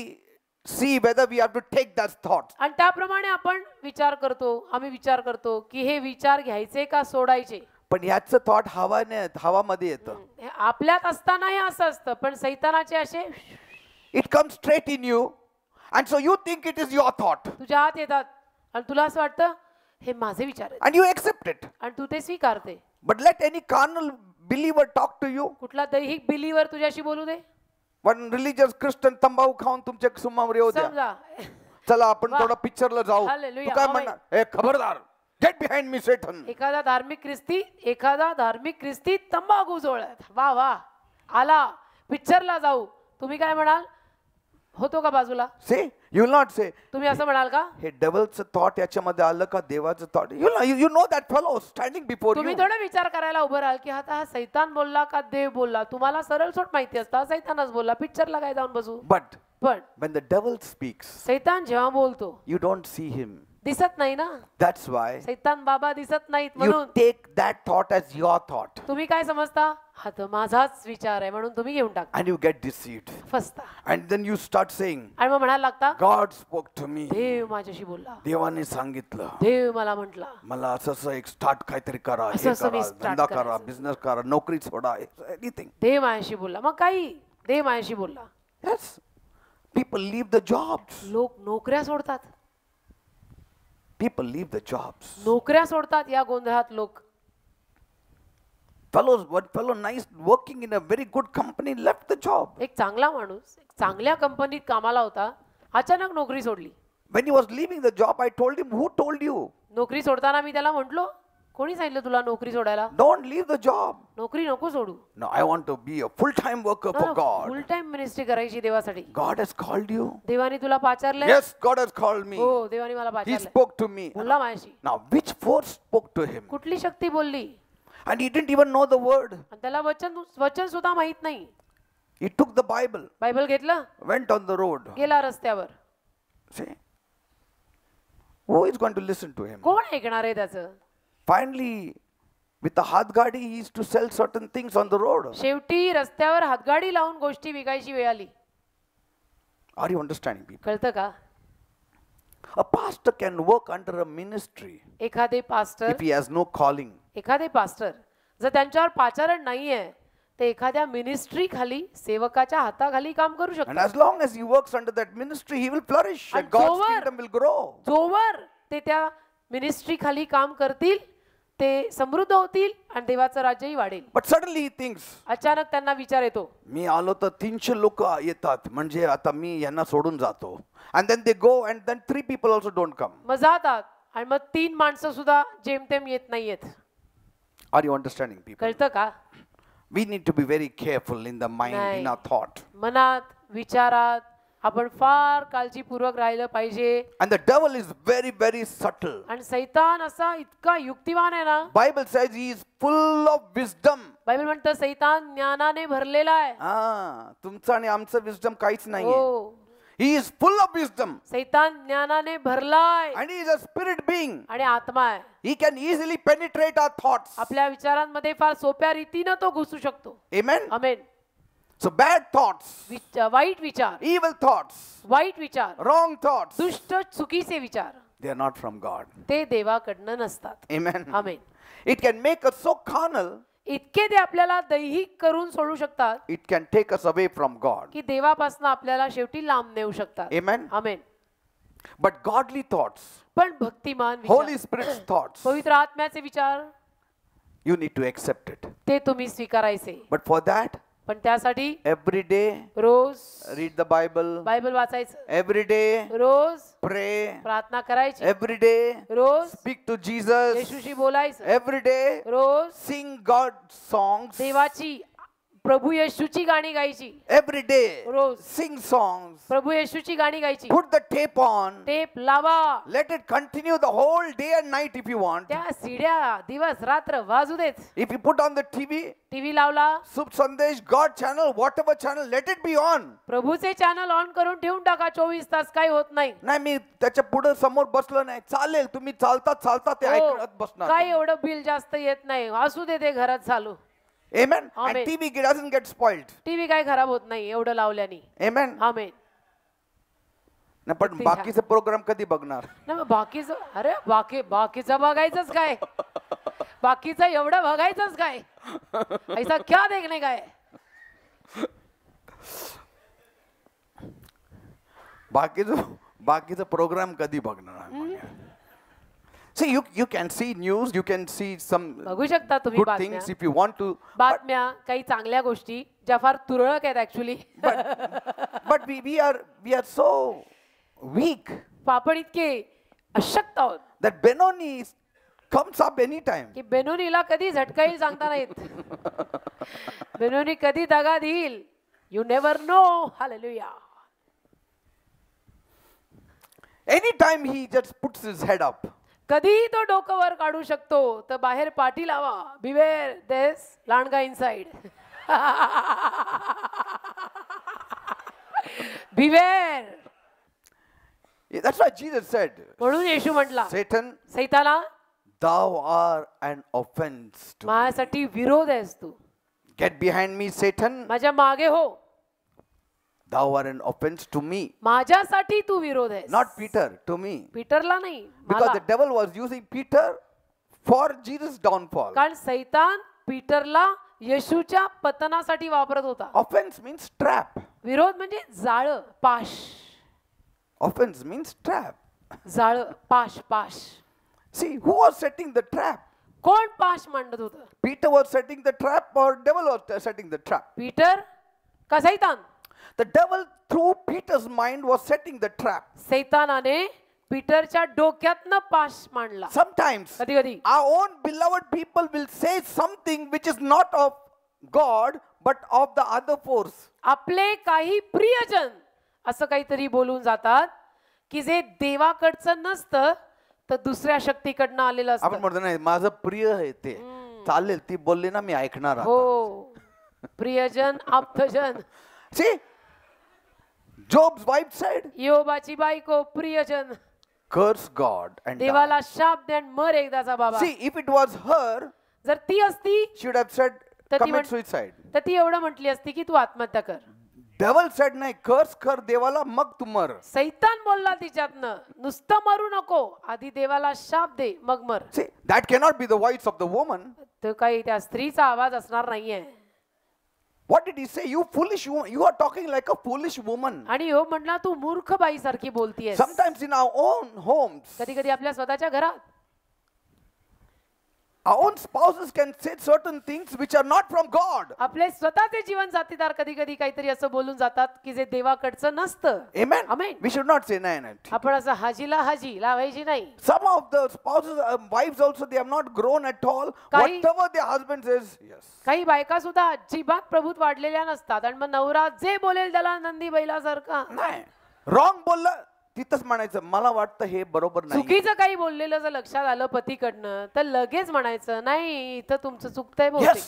see whether we have to take that thought. आणि त्याप्रमाणे आपण विचार करतो. आम्ही विचार करतो की हे विचार घ्यायचे का सोडायचे. पण ह्याचं थॉट हवामध्ये येतं. हे आपल्यात असताना हे असं असतं पण सैतानाचे असे It comes straight in you and so you think it is your thought तुझ्या आत येतात आणि तुला असं वाटतं हे माझे विचार आहेत and you accept it. आणि तू ते स्वीकारते. But let any carnal believer talk to you. कुठला दैहिक बिलीवर तुझ्याशी बोलू दे. One religious Christian तंबाखू खाऊन तुमच्या समोर येऊ द्या. समजा चला आपण वा. थोडा पिक्चरला जाऊ. Hallelujah. तू काय Amen. म्हणणार? ए खबरदार. Get behind me Satan. एखादा धार्मिक ख्रिस्ती तंबाखू जोळत वा वा आला पिक्चरला जाऊ तुम्ही काय म्हणाल होतो का बाजूला. Say, you will not say. तुम्ही असं म्हणाल का हे डेव्हलचं थॉट याच्यामध्ये आलं का देवाचं thought. You know that fellow standing before तुम्ही you. थोडं विचार करायला उभं राहाल की आता हा सैतान बोलला का देव बोलला. तुम्हाला सरळ सोट माहिती असतं हा सैतानच बोलला. पिक्चरला काय जाऊन बसू. But पण when the devil speaks, सैतान जेव्हा बोलतो you don't see him. दिसत नाही ना. That's why सैतान बाबा दिसत नाहीत you म्हणून take that thought as your thought तुम्ही काय समजता हा तर माझाच विचार आहे म्हणून तुम्ही घेऊन टाकता. and you get deceived. फसता. And then you start saying, आणि मग म्हणायला लागता God spoke to me. देव माझ्याशी बोलला. देवाने सांगितलं देव मला म्हटला मला असं एक स्टार्ट काहीतरी करा, असं हे असं मी करा, start धंदा करा, करायचं. बिझनेस करा, नोकरी सोडा, एनिथिंग. देव माझ्याशी बोलला. मग काही देव माझ्याशी बोलला. Yes. People leave the jobs. लोक नोकऱ्या सोडतात. People leave the jobs. नोकऱ्या सोडतात या गोंधळात लोक. One fellow nice working in a very good company left the job. एक चांगला माणूस एक चांगल्या कंपनीत कामाला होता अचानक नोकरी सोडली. When he was leaving the job, I told him, who told you? नोकरी सोडताना मी त्याला म्हटलो कोणी सांगितलं तुला नोकरी सोडायला. Don't leave the job. नोकरी नको सोडू. No, I want to be a full-time worker for God. Full time ministry करायची देवासाठी. God has called you. देवाने तुला पाचारले. Yes, God has called me. हो देवाने मला He पाचारले. spoke to me. बोलला माझ्याशी. Now, which force spoke to him? कुठली शक्ती बोलली. And he didn't even know the word. आणि त्याला वचन सुद्धा माहित नाही. He took the Bible, Bible घेतलं went on the road. गेला रस्त्यावर. See? Who is going to listen to him? कोण ऐकणार आहे त्याचं. Finally, with the Hadgadi, he used to sell certain things on the road. शेवटी रस्त्यावर हातगाडी लावून गोष्टी विकायची वेळ आली. Are you understanding people? कळतं का. A pastor can work under a ministry एखादे pastor if he has no calling. एखादे पास्टर जर त्यांच्यावर पाचारण नाहीये ते एखाद्या मिनिस्ट्री खाली सेवकाच्या हाताखाली काम करू And शकतात. as long as he works under that ministry, he will flourish and And God's जोवर- kingdom will grow. जोवर ते त्या मिनिस्ट्री खाली काम करतील ते समृद्ध होतील आणि देवाचं राज्यही वाढेल. But suddenly he thinks, अचानक त्यांना विचार येतो मी आलो तर 300 लोक येतात म्हणजे आता मी यांना सोडून जातो. And then they go and then 3 people also don't come. मग जातात आणि मग 3 माणसं सुद्धा जेमतेम येत नाहीयेत. Are you understanding, people? कळतं का? We need to be very careful in the mind, in नाही. our thought. मनात, विचारात आपण फार काळजीपूर्वक राहिलं पाहिजे. And the devil is very, very subtle. आणि सैतान असा इतका युक्तिवान आहे ना. Bible says he is full of wisdom. Bible म्हणतं सैतान ज्ञानाने भरलेला आहे. तुमचं आणि आमचं विस्डम काहीच नाहीये. हो, He is full of wisdom. सैतान ज्ञानाने भरलाय And he is a spirit being. आणि आत्मा आहे. He can easily penetrate our thoughts. आपल्या विचारांमध्ये फार सोप्या रीतीनं तो घुसू शकतो. Amen. आमेन. So bad thoughts, वाईट विचार, evil thoughts, वाईट विचार, wrong thoughts, दुष्ट चुकीचे विचार they are not from God. ते देवाकडनं नसतात. Amen. Amen. It can make us so carnal, इतके ते आपल्याला दैहिक करून सोडू शकतात it can take us away from God. की देवापासून आपल्याला शेवटी लांब नेऊ शकतात. Amen. Amen. But godly thoughts, पण भक्तिमान Holy विचार, Spirit's thoughts, पवित्र आत्म्याचे विचार you need to accept it. ते तुम्ही स्वीकारायचे. But for that, पण त्यासाठी every day रोज read the Bible, बायबल वाचायचं, every day रोज pray, प्रार्थना करायची, every day rose speak to Jesus, येशूशी बोलायचं, every day रोज sing God's songs, देवाची प्रभू येशूची गाणी गायची, every day रोज sing songs, प्रभू येशूची गाणी गायची, put the tape on, tape लावा, let it continue the whole day and night if you want. त्या सीड्या दिवस रात्र वाजू देत. If you put on the TV, TV लावला, Subh Sandesh, God channel, whatever channel, let it be on. प्रभूचे channel on करून ठेवून टाका. 24 तास काही होत नाही. नाही मी त्याच्या पुढे समोर बसलो नाही, चालेल, तुम्ही चालता चालता ते हो, ऐकत बसणार. काही एवढं बिल जास्त येत नाही, असू दे ते घरात चालू. Amen. Amen. And TV doesn't get spoiled. TV काय खराब होत नाही एवढं लावल्याने. Amen. आमेन. नाही पण बाकीचे प्रोग्राम कधी बघणार? ना मग बाकीचं, अरे बाकीचं बघायचंच काय, बाकीचं एवढं बघायचंच काय, ऐसा क्या देखणे काय. बाकीचं प्रोग्राम कधी बघणार? See, you can see news, you can see some बघू शकता तुम्ही good बातम्या, things if you want to. बातम्या काही चांगल्या गोष्टी ज्या फार तुरळक आहेत actually. But we are so weak आपण इतके अशक्त आहोत that Benoni comes up anytime. की बेनोनीला कधी झटका येईल सांगता नाहीत. बेनोनी कधी दगा देईल, you never know. Hallelujah. Anytime he just puts his head up. कधी तो डोकं वर काढू शकतो. तर बाहेर पाठी लावा, बिवेअर देस लांडगा inside. Beware. That's why Jesus said, म्हणून येशू म्हटला, Satan, सैताना thou art an offense to me. माझ्यासाठी विरोध आहेस तू. Get behind me, Satan. माझ्या मागे हो. Thou art an offense to me. माझ्यासाठी तू विरोध आहेस. Not Peter, to me. पीटरला नाही, Because मला. the devil was using Peter for Jesus' downfall. कारण सैतान पीटरला येशूच्या पतनासाठी वापरत होता. Offense means trap. विरोध म्हणजे जाळ, पाश. Offense means trap. जाळ, पाश, पाश. See, who was setting the trap? कोण पाश मांडत होतं? Peter was setting the trap or devil was setting the trap? Peter का सैतान? The devil through Peter's mind was setting the trap. सैतानाने पीटरच्या डोक्यातनं पाश मांडला. Sometimes कधी कधी our own beloved people will say something which is not of God but of the other force. आपले काही प्रियजन असं काहीतरी बोलून जातात की जे देवाकडचं नसतं तर दुसऱ्या शक्तीकडनं आलेलं आपण असतं. म्हणतो नाही माझं प्रिय आहे ते, चालेल, ती बोलली ना मी ऐकणार आता. हो, प्रियजन, आप्तजन. See, Job's wife said, योबाची बायको, प्रियजन. curse God and die. देवाला शाप दे आणि मर एकदाचा बाबा. See, if it was her, जर ती असती she would have said, तर ती commit म्हण- suicide. तर ती एवढं म्हटली असती की तू आत्महत्या कर. Devil said, नाही, curse कर देवाला मग तू मर. सैतान बोलला तिच्यातनं, नुसतं मरू नको, आधी देवाला शाप दे मग मर. See, that cannot be the voice of the woman. तर काही त्या स्त्रीचा आवाज असणार नाहीये. What did he say? You foolish woman. You are talking like a foolish woman. आणि हो म्हटला तू मूर्ख बाई सारखी बोलतीयेस. Sometimes in our own homes, कधी कधी आपल्या स्वतःच्या घरात our own spouses can say certain things which are not from God. आपले स्वतःचे जीवन साथीदार कधी कधी काहीतरी असं बोलून जातात की जे देवाकडचं नसतं. Amen. Amen. We should not say no. आपण असं हाजीला हाजी लावायची नाही. Some of the spouses, wives also, they have not grown at all. काही- Whatever their husband says, yes. काही बायका सुद्धा अजिबात प्रभूत वाढलेल्या नसतात आणि मग नवरा जे बोलेल त्याला नंदी बैलासारखा. नाही. Wrong बोललं तिथंच म्हणायचं मला वाटतं हे बरोबर नाही. चुकीचं काही बोललेलं जर लक्षात आलं पतीकडनं तर लगेच म्हणायचं नाही इथं तुमचं चुकतंय बहुतेक. Yes.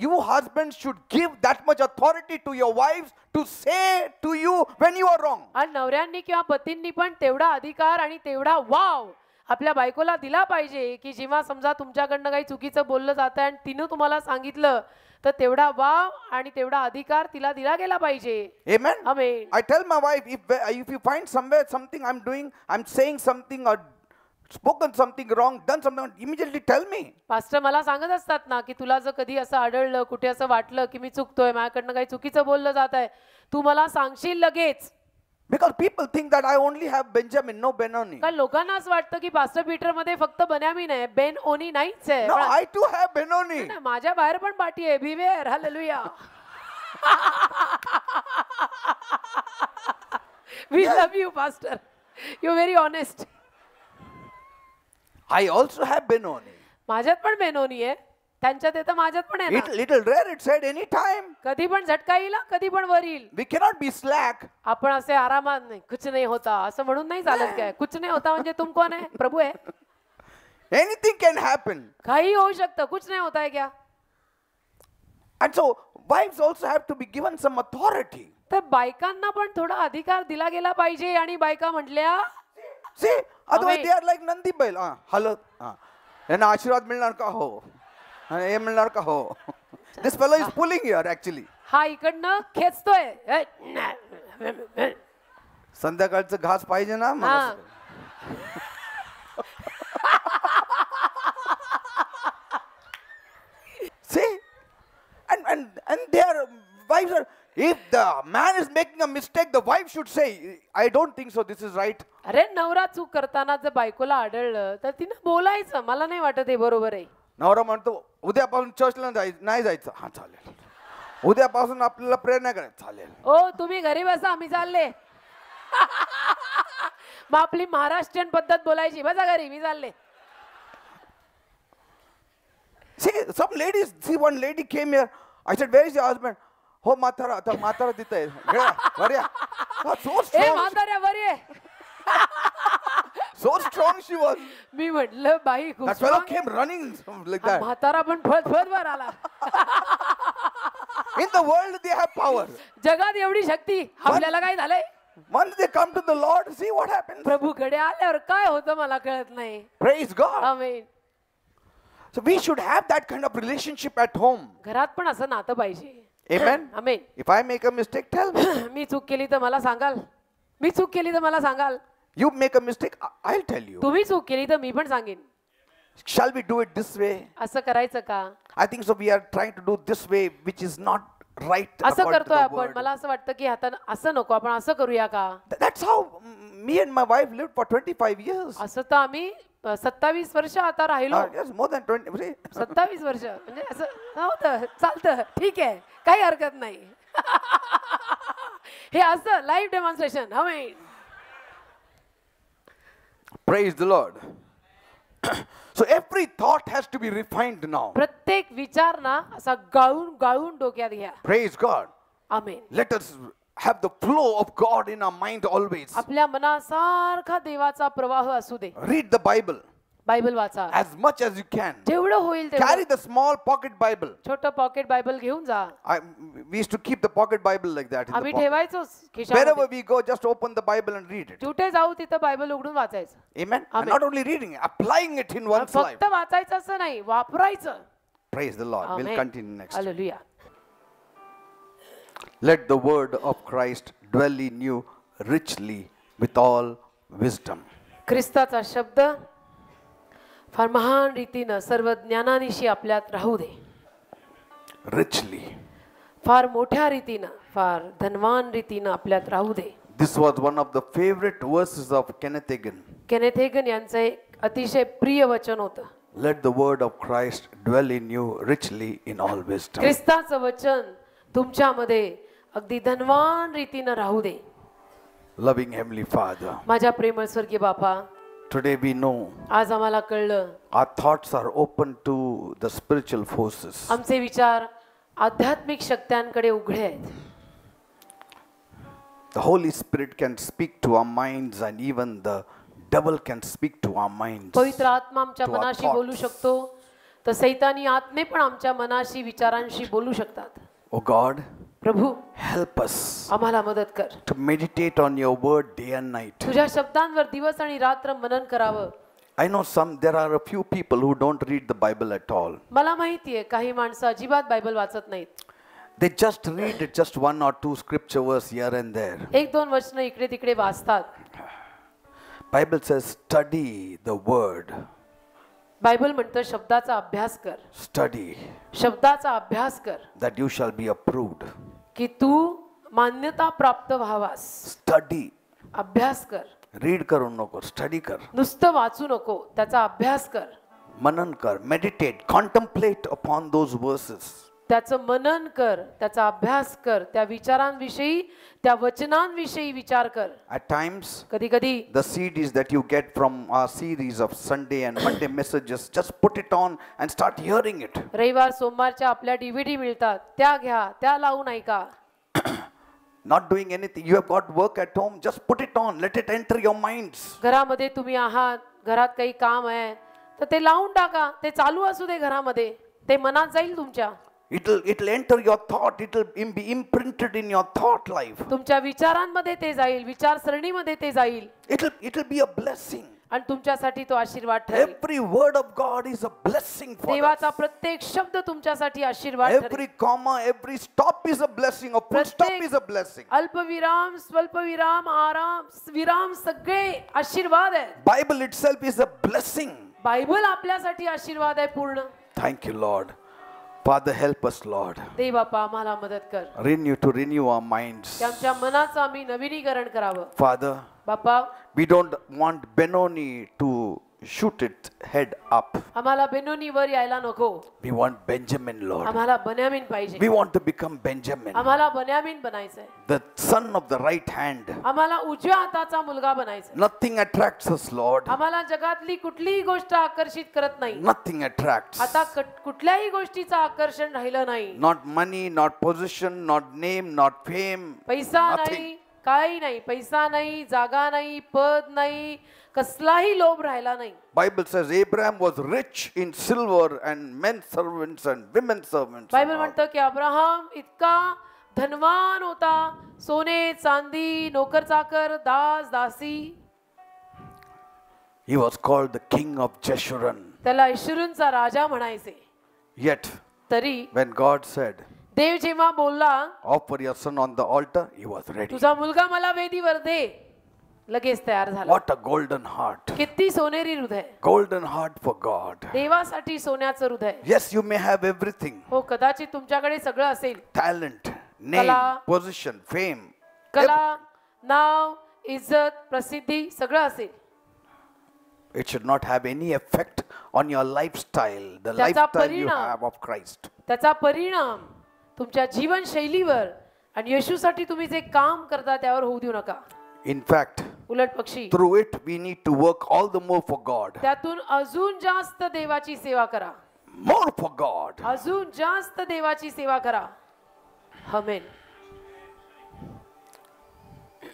You husbands should give that much authority to your wives to say to you when you are wrong. आणि नवऱ्यांनी किंवा पतींनी पण तेवढा अधिकार आणि तेवढा वाव आपल्या बायकोला दिला पाहिजे की जेव्हा समजा तुमच्याकडनं काही चुकीचं बोललं जातं आणि तिनं तुम्हाला सांगितलं तर तेवढा वाव आणि तेवढा अधिकार तिला दिला गेला पाहिजे. Amen. Amen. I tell my wife, if you find somewhere something I'm saying something or spoken something wrong, done something, immediately tell me. Pastor मला सांगत असतात ना की तुला जर कधी असं आढळलं कुठे असं वाटलं की मी चुकतोय माझ्याकडनं काही चुकीचं बोललं जात आहे तू मला सांगशील लगेच. Because people think that I only have Benjamin, no Benoni. कारण लोकांना असं वाटतं की पास्टर पीटर मध्ये फक्त बन्यामीन आहे बेन ओनी नाहीच आहे. No, I too have Benoni. ना, माझ्या बाहेर पण पाठी आहे बिवेर hallelujah. We love you pastor. You're very honest. I also have Benoni. माझ्यात पण बेनोनी आहे त्यांच्यात येतं माझ्यात पण आहे ना. Little rare, it said any time. कधी पण झटका येईल कधी पण वर येईल. We cannot be slack. आपण असे आरामात नाही कुछ नाही होता असं म्हणून नाही चालत. काय कुछ नाही होता म्हणजे तुम कोण आहे प्रभू आहे. Anything can happen. काही होऊ शकतं कुछ नाही होता है क्या. And so wives also have to be given some authority. तर बायकांना पण थोडा अधिकार दिला गेला पाहिजे आणि बायका म्हटल्या See, otherwise Amen. they are like Nandi Bail. Hello. यांना आशीर्वाद मिळणार का हो हे मिळणार का हो. This fellow is pulling here actually. हा इकडनं खेचतोय. संध्याकाळचं घास पाहिजे ना मला. हा. See, and their wives are. If the man is making a mistake, the wife should say, "I don't think so. This is right." अरे नवरा चूक करताना जर बायकोला आढळलं तर तिनं बोलायचं मला नाही वाटत हे बरोबर आहे. नवरा म्हणतो उद्यापासून चर्चला नाही जायचं. हा चालेल. उद्यापासून आपल्याला प्रेयर नाही करायचं. चालेल. ओ तुम्ही घरी बसा आम्ही चालले. मग आपली महाराष्ट्रीयन पद्धत बोलायची बसा घरी मी चालले. See, some ladies, one lady came here. I said, "Where is your husband?" हो म्हातारा आता म्हातारा तिथे आहे. So ए strong. म्हाताऱ्या बरी आहे. So strong she was. मी म्हटलं बाई खूप That fellow strong came आहे. running like that. म्हातारा पण फळत फळत वर आला. In the world they have power. जगात एवढी शक्ती आपल्याला काय झालंय. Once they come to the Lord, see what happens. प्रभूकडे आल्यावर काय होतं मला कळत नाही. Praise God. Amen. So we should have that kind of relationship at home. घरात पण असं नातं पाहिजे. Amen. Amen. If I make a mistake, tell me. मी चूक केली तर मला सांगाल. मी चूक केली तर मला सांगाल. You make a mistake, I'll tell you. तुम्ही चूक केली तर मी पण सांगेन. Shall we do it this way? असं करायचं का. I think so. We are trying to do this way, which is not right. असं according to करतोय the आपण word. मला असं वाटतं की आता असं नको आपण असं करूया का. That's how me and my wife lived for 25 years. असं तर आम्ही 27 वर्ष आता राहिलो. Yes, more than 20. See? 27 वर्ष म्हणजे असं नव्हतं चालतं ठीक आहे काही हरकत नाही. हे असं live demonstration. Amen. Praise the Lord. So every thought has to be refined now. प्रत्येक विचार ना असा गाळून गाळून डोक्यात घ्या. Praise God. Amen. Let us have the flow of God in our mind always. आपल्या मनासारखा देवाचा प्रवाह असू दे. Read the Bible बायबल वाचा as much as you can. जेवढं होईल तेवढं. Carry the small pocket Bible. छोटं पॉकेट बायबल घेऊन जा. We used to keep the pocket Bible like that in the आम्ही pocket. ठेवायचो Wherever खिशामध्ये. we go, just open the Bible and read it. कुठे जाऊ तिथं बायबल उघडून वाचायचं. Amen. And Amen. not only reading it, applying it in one's life. फक्त वाचायचं असं नाही वापरायचं. Praise the Lord. We'll amen. continue next. Hallelujah. Let the word of Christ dwell in you richly with all wisdom. ख्रिस्ताचा शब्द फार महान रीतीनं सर्व ज्ञानानिशी आपल्यात राहू दे. Richly. फार मोठ्या रीतीनं फार धनवान रीतीनं आपल्यात राहू दे. This was one of the favorite verses of Kenneth Hagin. Kenneth Hagin यांचं एक अतिशय प्रिय वचन होतं. Let the word of Christ dwell in you richly in all wisdom. ख्रिस्ताचं वचन तुमच्यामध्ये अगदी धनवान रीतीनं राहू दे. Loving Heavenly Father, माझ्या प्रेमळ स्वर्गीय बापा, today we know आज आम्हाला कळलं our thoughts are open to the spiritual forces. आमचे विचार आध्यात्मिक शक्त्यांकडे उघडे आहेत. The Holy Spirit can speak to our minds, and even the devil can speak to our minds. पवित्र आत्मा आमच्या to our मनाशी thoughts. बोलू शकतो, तर सैतानी आत्मे पण आमच्या मनाशी विचारांशी बोलू शकतात. Oh God, प्रभू, help us आम्हाला मदत कर. to meditate on your word day and night. तुझ्या शब्दांवर दिवस आणि रात्र मनन करावं. I know there are a few people who don't read the Bible at all. मला माहितीये काही माणसं अजिबात बायबल वाचत नाहीत. They just read it, just one or two scripture verse here and there. एक दोन वचनं इकडे तिकडे वाचतात. Bible says, study the word. Bible म्हणतं शब्दाचा अभ्यास कर. Study शब्दाचा अभ्यास कर that you shall be approved. की तू मान्यता प्राप्त व्हावास. Study. अभ्यास कर. Read करू नको, study कर. नुसतं वाचू नको, त्याचा अभ्यास कर. Manan kar, meditate, contemplate upon those verses. त्याचं मनन कर, त्याचा अभ्यास कर, त्या विचारांविषयी, त्या वचनांविषयी विचार कर. At times, कधी कधी the CDs that you get from our series of Sunday and Monday messages, just put it on and start hearing it. रविवार सोमवारच्या आपल्या DVD मिळतात, त्या घ्या, त्या लावून ऐका. Not doing anything, you have got work at home, just put it on, let it enter your minds. घरामध्ये तुम्ही आहात, घरात काही काम आहे तर ते लावून टाका, ते चालू असू दे घरामध्ये, ते मनात जाईल तुमच्या. It'll enter your thought, it'll be imprinted in your thought life. तुमच्या विचारांमध्ये ते जाईल, विचारसरणीमध्ये ते जाईल It'll be a blessing. आणि तुमच्यासाठी तो आशीर्वाद ठरेल. Every word of God is a blessing for us. देवाचा प्रत्येक शब्द तुमच्यासाठी आशीर्वाद ठरेल. Every comma, every stop is a blessing. A full stop is a blessing. अल्पविराम, स्वल्पविराम, आराम, विराम सगळे आशीर्वाद आहेत. Bible itself is a blessing. Bible आपल्यासाठी आशीर्वाद आहे पूर्ण. Thank you, Lord. Father, help us, Lord. देव बापा आम्हाला मदत कर Renew our minds. की आमच्या मनाचं आम्ही नवीनीकरण करावं. Father, बापा, we don't want Benoni to shoot its head up. आम्हाला बेनोनीवर यायला नको. We want Benjamin, Lord. आम्हाला बन्यामीन पाहिजे. We want to become Benjamin, आम्हाला बन्यामीन बनायचंय. the son of the right hand. आम्हाला उजव्या हाताचा मुलगा बनायचंय. Nothing attracts us, Lord. आम्हाला जगातली कुठलीही गोष्ट आकर्षित करत नाही. Nothing attracts. आता कुठल्याही गोष्टीचं आकर्षण राहिलं नाही. Not money, not position, not name, not fame. पैसा Nothing. नाही, काही नाही. पैसा नाही, जागा नाही, पद नाही, कसलाही लोभ राहिला नाही. Bible says Abraham was rich in silver and men servants and women servants. Bible म्हणतं की अब्राहम इतका धनवान होता, सोने, चांदी, नोकर चाकर, दास, दासी. He was called the king of Jeshurun. त्याला यशुरूनचा राजा म्हणायचे. Yet, तरी when God said, देव जेव्हा बोलला, offer your son on the altar, he was ready. तुझा मुलगा मला वेदीवर दे, लगेच तयार झाला. What a golden heart. किती सोनेरी हृदय. Golden heart for God. देवासाठी सोन्याचं हृदय. Yes, you may have everything. हो, कदाचित तुमच्याकडे सगळं असेल. Talent, name, कला, position, fame. कला, नाव, इज्जत, प्रसिद्धी सगळं असेल. It should not have any effect on your lifestyle, the त्याचा lifestyle you परिणाम- have of Christ. त्याचा परिणाम तुमच्या जीवनशैलीवर आणि येशूसाठी तुम्ही जे काम करता त्यावर होऊ देऊ नका. In fact, उलट पक्षी through it we need to work all the more for God. त्यातून अजून जास्त देवाची सेवा करा. More for God. अजून जास्त देवाची सेवा करा. आमेन.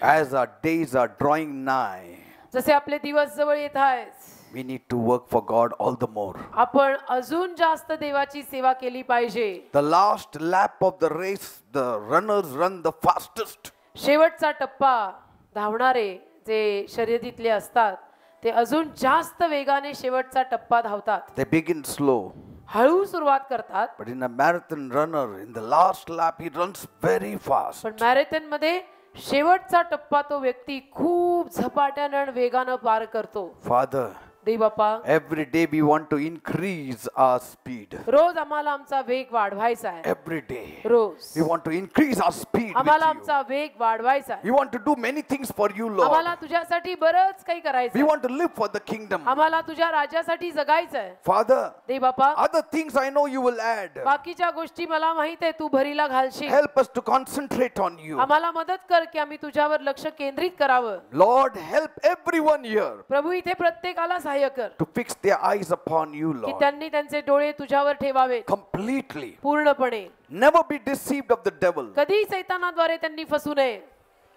As our days are drawing nigh, जसे आपले दिवस जवळ येत आहेत, we need to work for God all the more. आपण अजून जास्त देवाची सेवा केली पाहिजे. The last lap of the race, the runners run the fastest. शेवटचा टप्पा धावणारे जे शर्यतीतले असतात ते अजून जास्त वेगाने शेवटचा टप्पा धावतात. They begin slow. हळू सुरुवात करतात, But in a marathon runner, in the last lap, he runs very fast. पण मॅरेथॉन मध्ये शेवटचा टप्पा तो व्यक्ती खूप झपाट्याने आणि वेगानं पार करतो. Father, Dev Bappa Every day we want to increase our speed. रोज आम्हाला आमचा वेग वाढवायचा आहे. Every day rose we want to increase our speed with आम्हाला you. आमचा वेग वाढवायचा आहे. We want to do many things for you, Lord. आम्हाला तुझ्यासाठी बरंच काही करायचं We आहे. want to live for the kingdom. आम्हाला तुझ्या राज्यासाठी जगायचं आहे. Father, Dev Bappa other things I know you will add. बाकीच्या गोष्टी मला माहित आहे तू भरीला घालशील. Help us to concentrate on you. आम्हाला मदत कर की आम्ही तुझ्यावर लक्ष केंद्रित करावं. Lord, help everyone here प्रभू इथे प्रत्येकाला सहाय्य कर to fix their eyes upon you, की Lord. त्यांनी त्यांचे डोळे तुझ्यावर ठेवावे Completely. पूर्णपणे. Never be deceived of the devil. कधी सैतानाद्वारे त्यांनी फसू नये.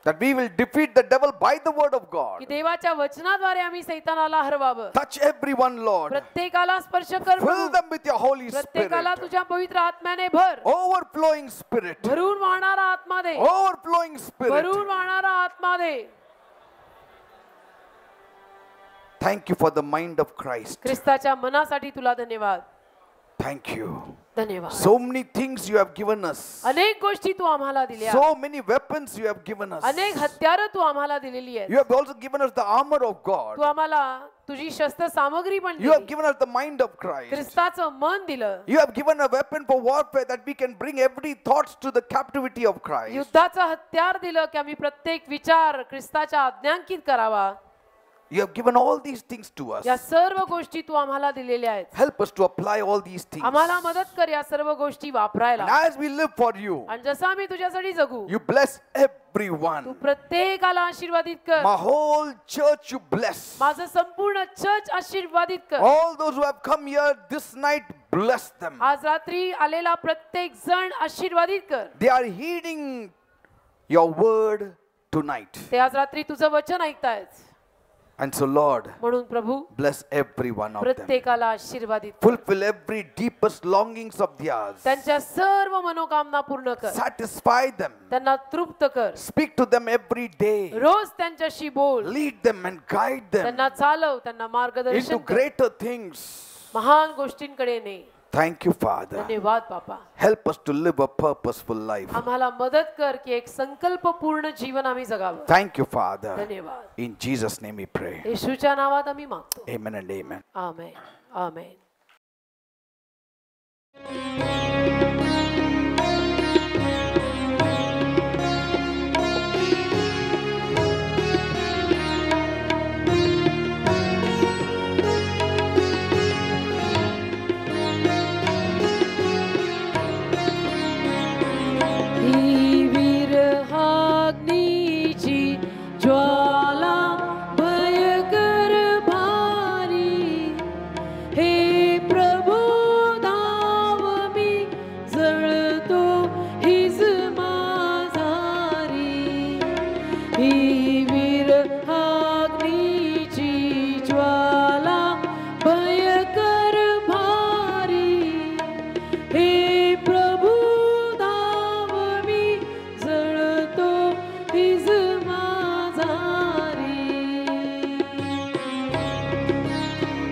That we will defeat the devil by the word of की God. देवाच्या वचनाद्वारे आम्ही सैतानाला हरवावं. Touch everyone, Lord. प्रत्येकाला स्पर्श कर Fill Prabhu. them with your Holy प्रत्येकाला Spirit. तुझ्या पवित्र आत्म्याने भर. Overflowing Spirit. भरून वाहणारा आत्मा दे. Overflowing Spirit. भरून वाहणारा आत्मा दे. Thank you for the mind of Christ. ख्रिस्ताच्या मनासाठी तुला धन्यवाद. Thank you. धन्यवाद. So many things you have given us. अनेक गोष्टी तू आम्हाला दिल्या. So many weapons you have given us. अनेक हत्यारं तू आम्हाला दिलेली आहेत. You have also given us the armor of God. तू आम्हाला तुझी शस्त्र सामग्री पण You have दिली. given us the mind of Christ. ख्रिस्ताचं मन दिलं. You have given a weapon for warfare that we can bring every thought to the captivity of Christ. युद्धाचं हत्यार दिलं की आम्ही प्रत्येक विचार ख्रिस्ताच्या आज्ञांकित करावा. You have given all these things to us. या सर्व गोष्टी तू आम्हाला दिलेल्या आहेत. Help us to apply all these things. आम्हाला मदत कर या सर्व गोष्टी वापरायला. And as we live for you, आणि जसं आम्ही तुझ्यासाठी जगू you bless तू everyone. प्रत्येकाला आशीर्वादित कर. My whole church you bless. माझं संपूर्ण चर्च आशीर्वादित कर. All those who have come here this night, bless them. आज रात्री आलेला प्रत्येक जण आशीर्वादित कर. They are heeding your word tonight. ते आज रात्री तुझं वचन ऐकतायत. And so, Lord, म्हणून प्रभू bless every one of them. प्रत्येकाला आशीर्वादित कर. Fulfill every deepest longings of theirs. त्यांच्या सर्व मनोकामना पूर्ण कर. Satisfy them. त्यांना तृप्त कर. Speak to them every day. रोज त्यांच्याशी बोल. Lead them and guide them त्यांना चालव. त्यांना into मार्गदर्शन कर. greater things. महान गोष्टींकडे ने. Thank you, Father. धन्यवाद बापा. Help us to live a purposeful life. आम्हाला मदत कर की एक संकल्पपूर्ण जीवन आम्ही जगावं. Thank you, Father. धन्यवाद. In Jesus' name we pray. येशूच्या नावात आम्ही मागतो. Amen and amen. आमेन. आमेन. ही विरहाग्नीची ज्वाला भयकर भारी. हे प्रभू धाव मी जळतो हिज माझारी. ही विरहाग्नीची ज्वाला भयकर भारी. हे प्रभू धाव मी जळतो हिज माझारी.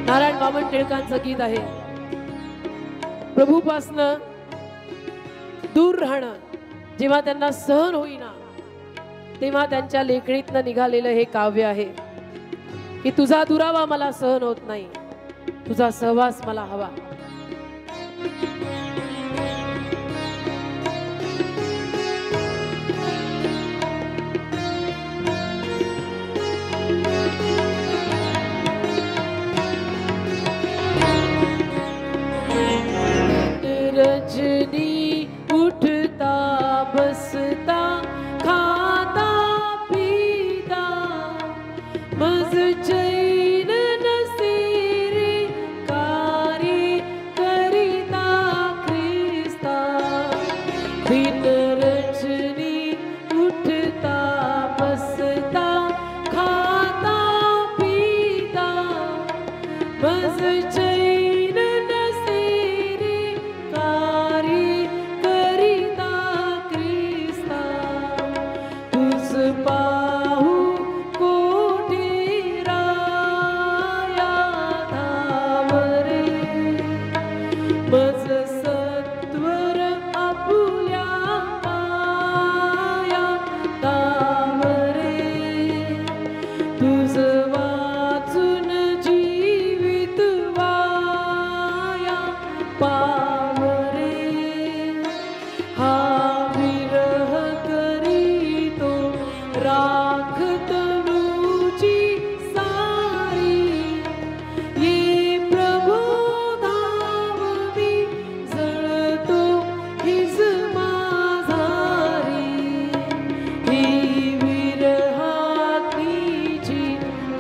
नारायण बामण टिळकांचं गीत आहे. प्रभूपासनं दूर राहणं जेव्हा त्यांना सहन होईना तेव्हा त्यांच्या लेखणीतनं निघालेलं हे काव्य आहे की तुझा दुरावा मला सहन होत नाही, तुझा सहवास मला हवा. रजनी उठता बसता खाता पीता मज चैन नसीरे कार्य करिता ख्रिस्ता. दिन रजनी उठता बसता खाता पीता मज चैन नसीरे कार्य करिता ख्रिस्ता. तुझ पाहू कोठे राजा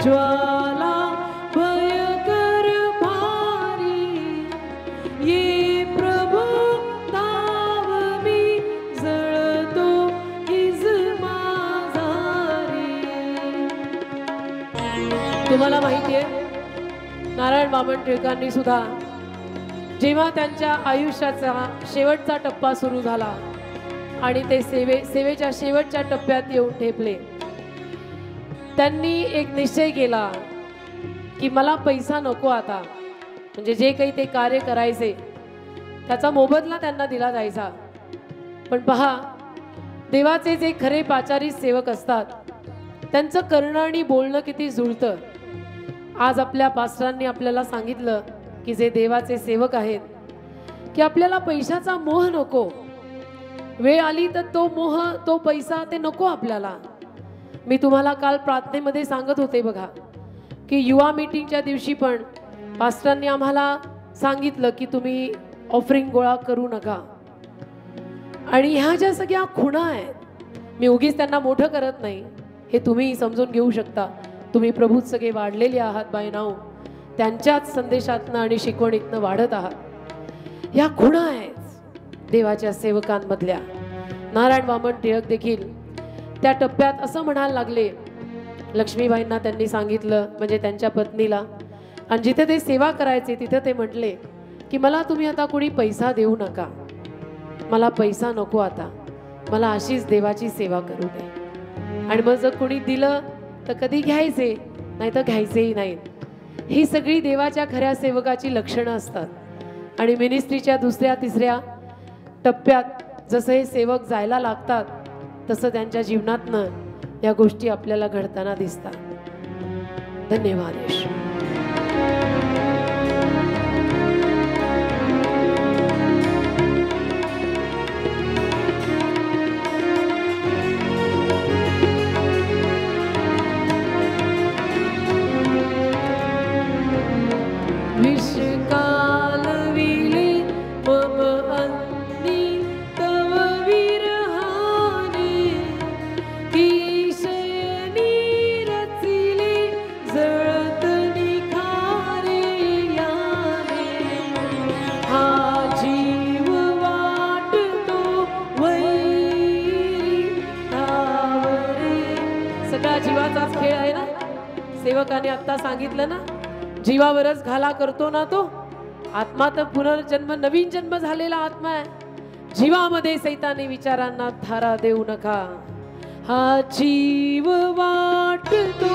ज्वाला भयकर भारी, ये प्रभु ताव मी जळतो हिज माझारी. तुम्हाला माहिती आहे नारायण वामन टिळकांनी सुद्धा जेव्हा त्यांच्या आयुष्याचा शेवटचा टप्पा सुरू झाला आणि ते सेवेच्या शेवटच्या टप्प्यात येऊन ठेपले, त्यांनी एक निश्चय केला की मला पैसा नको आता, म्हणजे जे काही ते कार्य करायचे त्याचा मोबदला त्यांना दिला जायचा. पण पहा, देवाचे जे खरे पाचारी सेवक असतात त्यांचं करणं आणि बोलणं किती जुळतं. आज आपल्या पास्टरांनी आपल्याला सांगितलं की जे देवाचे सेवक आहेत की आपल्याला पैशाचा मोह नको. वेळ आली तर तो मोह, तो पैसा ते नको आपल्याला. मी तुम्हाला काल प्रार्थनेमध्ये सांगत होते बघा की युवा मीटिंगच्या दिवशी पण पास्टरांनी आम्हाला सांगितलं की तुम्ही ऑफरिंग गोळा करू नका. आणि ह्या ज्या सगळ्या खुणा आहेत, मी उगीच त्यांना मोठं करत नाही, हे तुम्ही समजून घेऊ शकता. तुम्ही प्रभूत सगळे वाढलेले आहात बाय नाव, त्यांच्याच संदेशातनं आणि शिकवणीतनं वाढत आहात. ह्या खुणा आहेत देवाच्या सेवकांमधल्या. नारायण वामन टिळक देखील त्या टप्प्यात असं म्हणायला लागले, लक्ष्मीबाईंना त्यांनी सांगितलं, म्हणजे त्यांच्या पत्नीला, आणि जिथे ते सेवा करायचे तिथे ते म्हटले की मला तुम्ही आता कोणी पैसा देऊ नका, मला पैसा नको आता, मला अशीच देवाची सेवा करू दे. आणि मग जर कोणी दिलं तर कधी घ्यायचे, नाही तर घ्यायचेही नाहीत. ही सगळी देवाच्या खऱ्या सेवकाची लक्षणं असतात. आणि मिनिस्ट्रीच्या दुसऱ्या तिसऱ्या टप्प्यात जसं हे सेवक जायला लागतात तसं त्यांच्या जीवनातनं या गोष्टी आपल्याला घडताना दिसतात. धन्यवाद येशू. जीवाचाच खेळ आहे ना. सेवकाने आता सांगितलं ना, जीवावरच घाला करतो ना तो. आत्मा तर पुनर्जन्म, नवीन जन्म झालेला आत्मा आहे. जीवामध्ये सैतानी विचारांना थारा देऊ नका. हा जीव वाटतो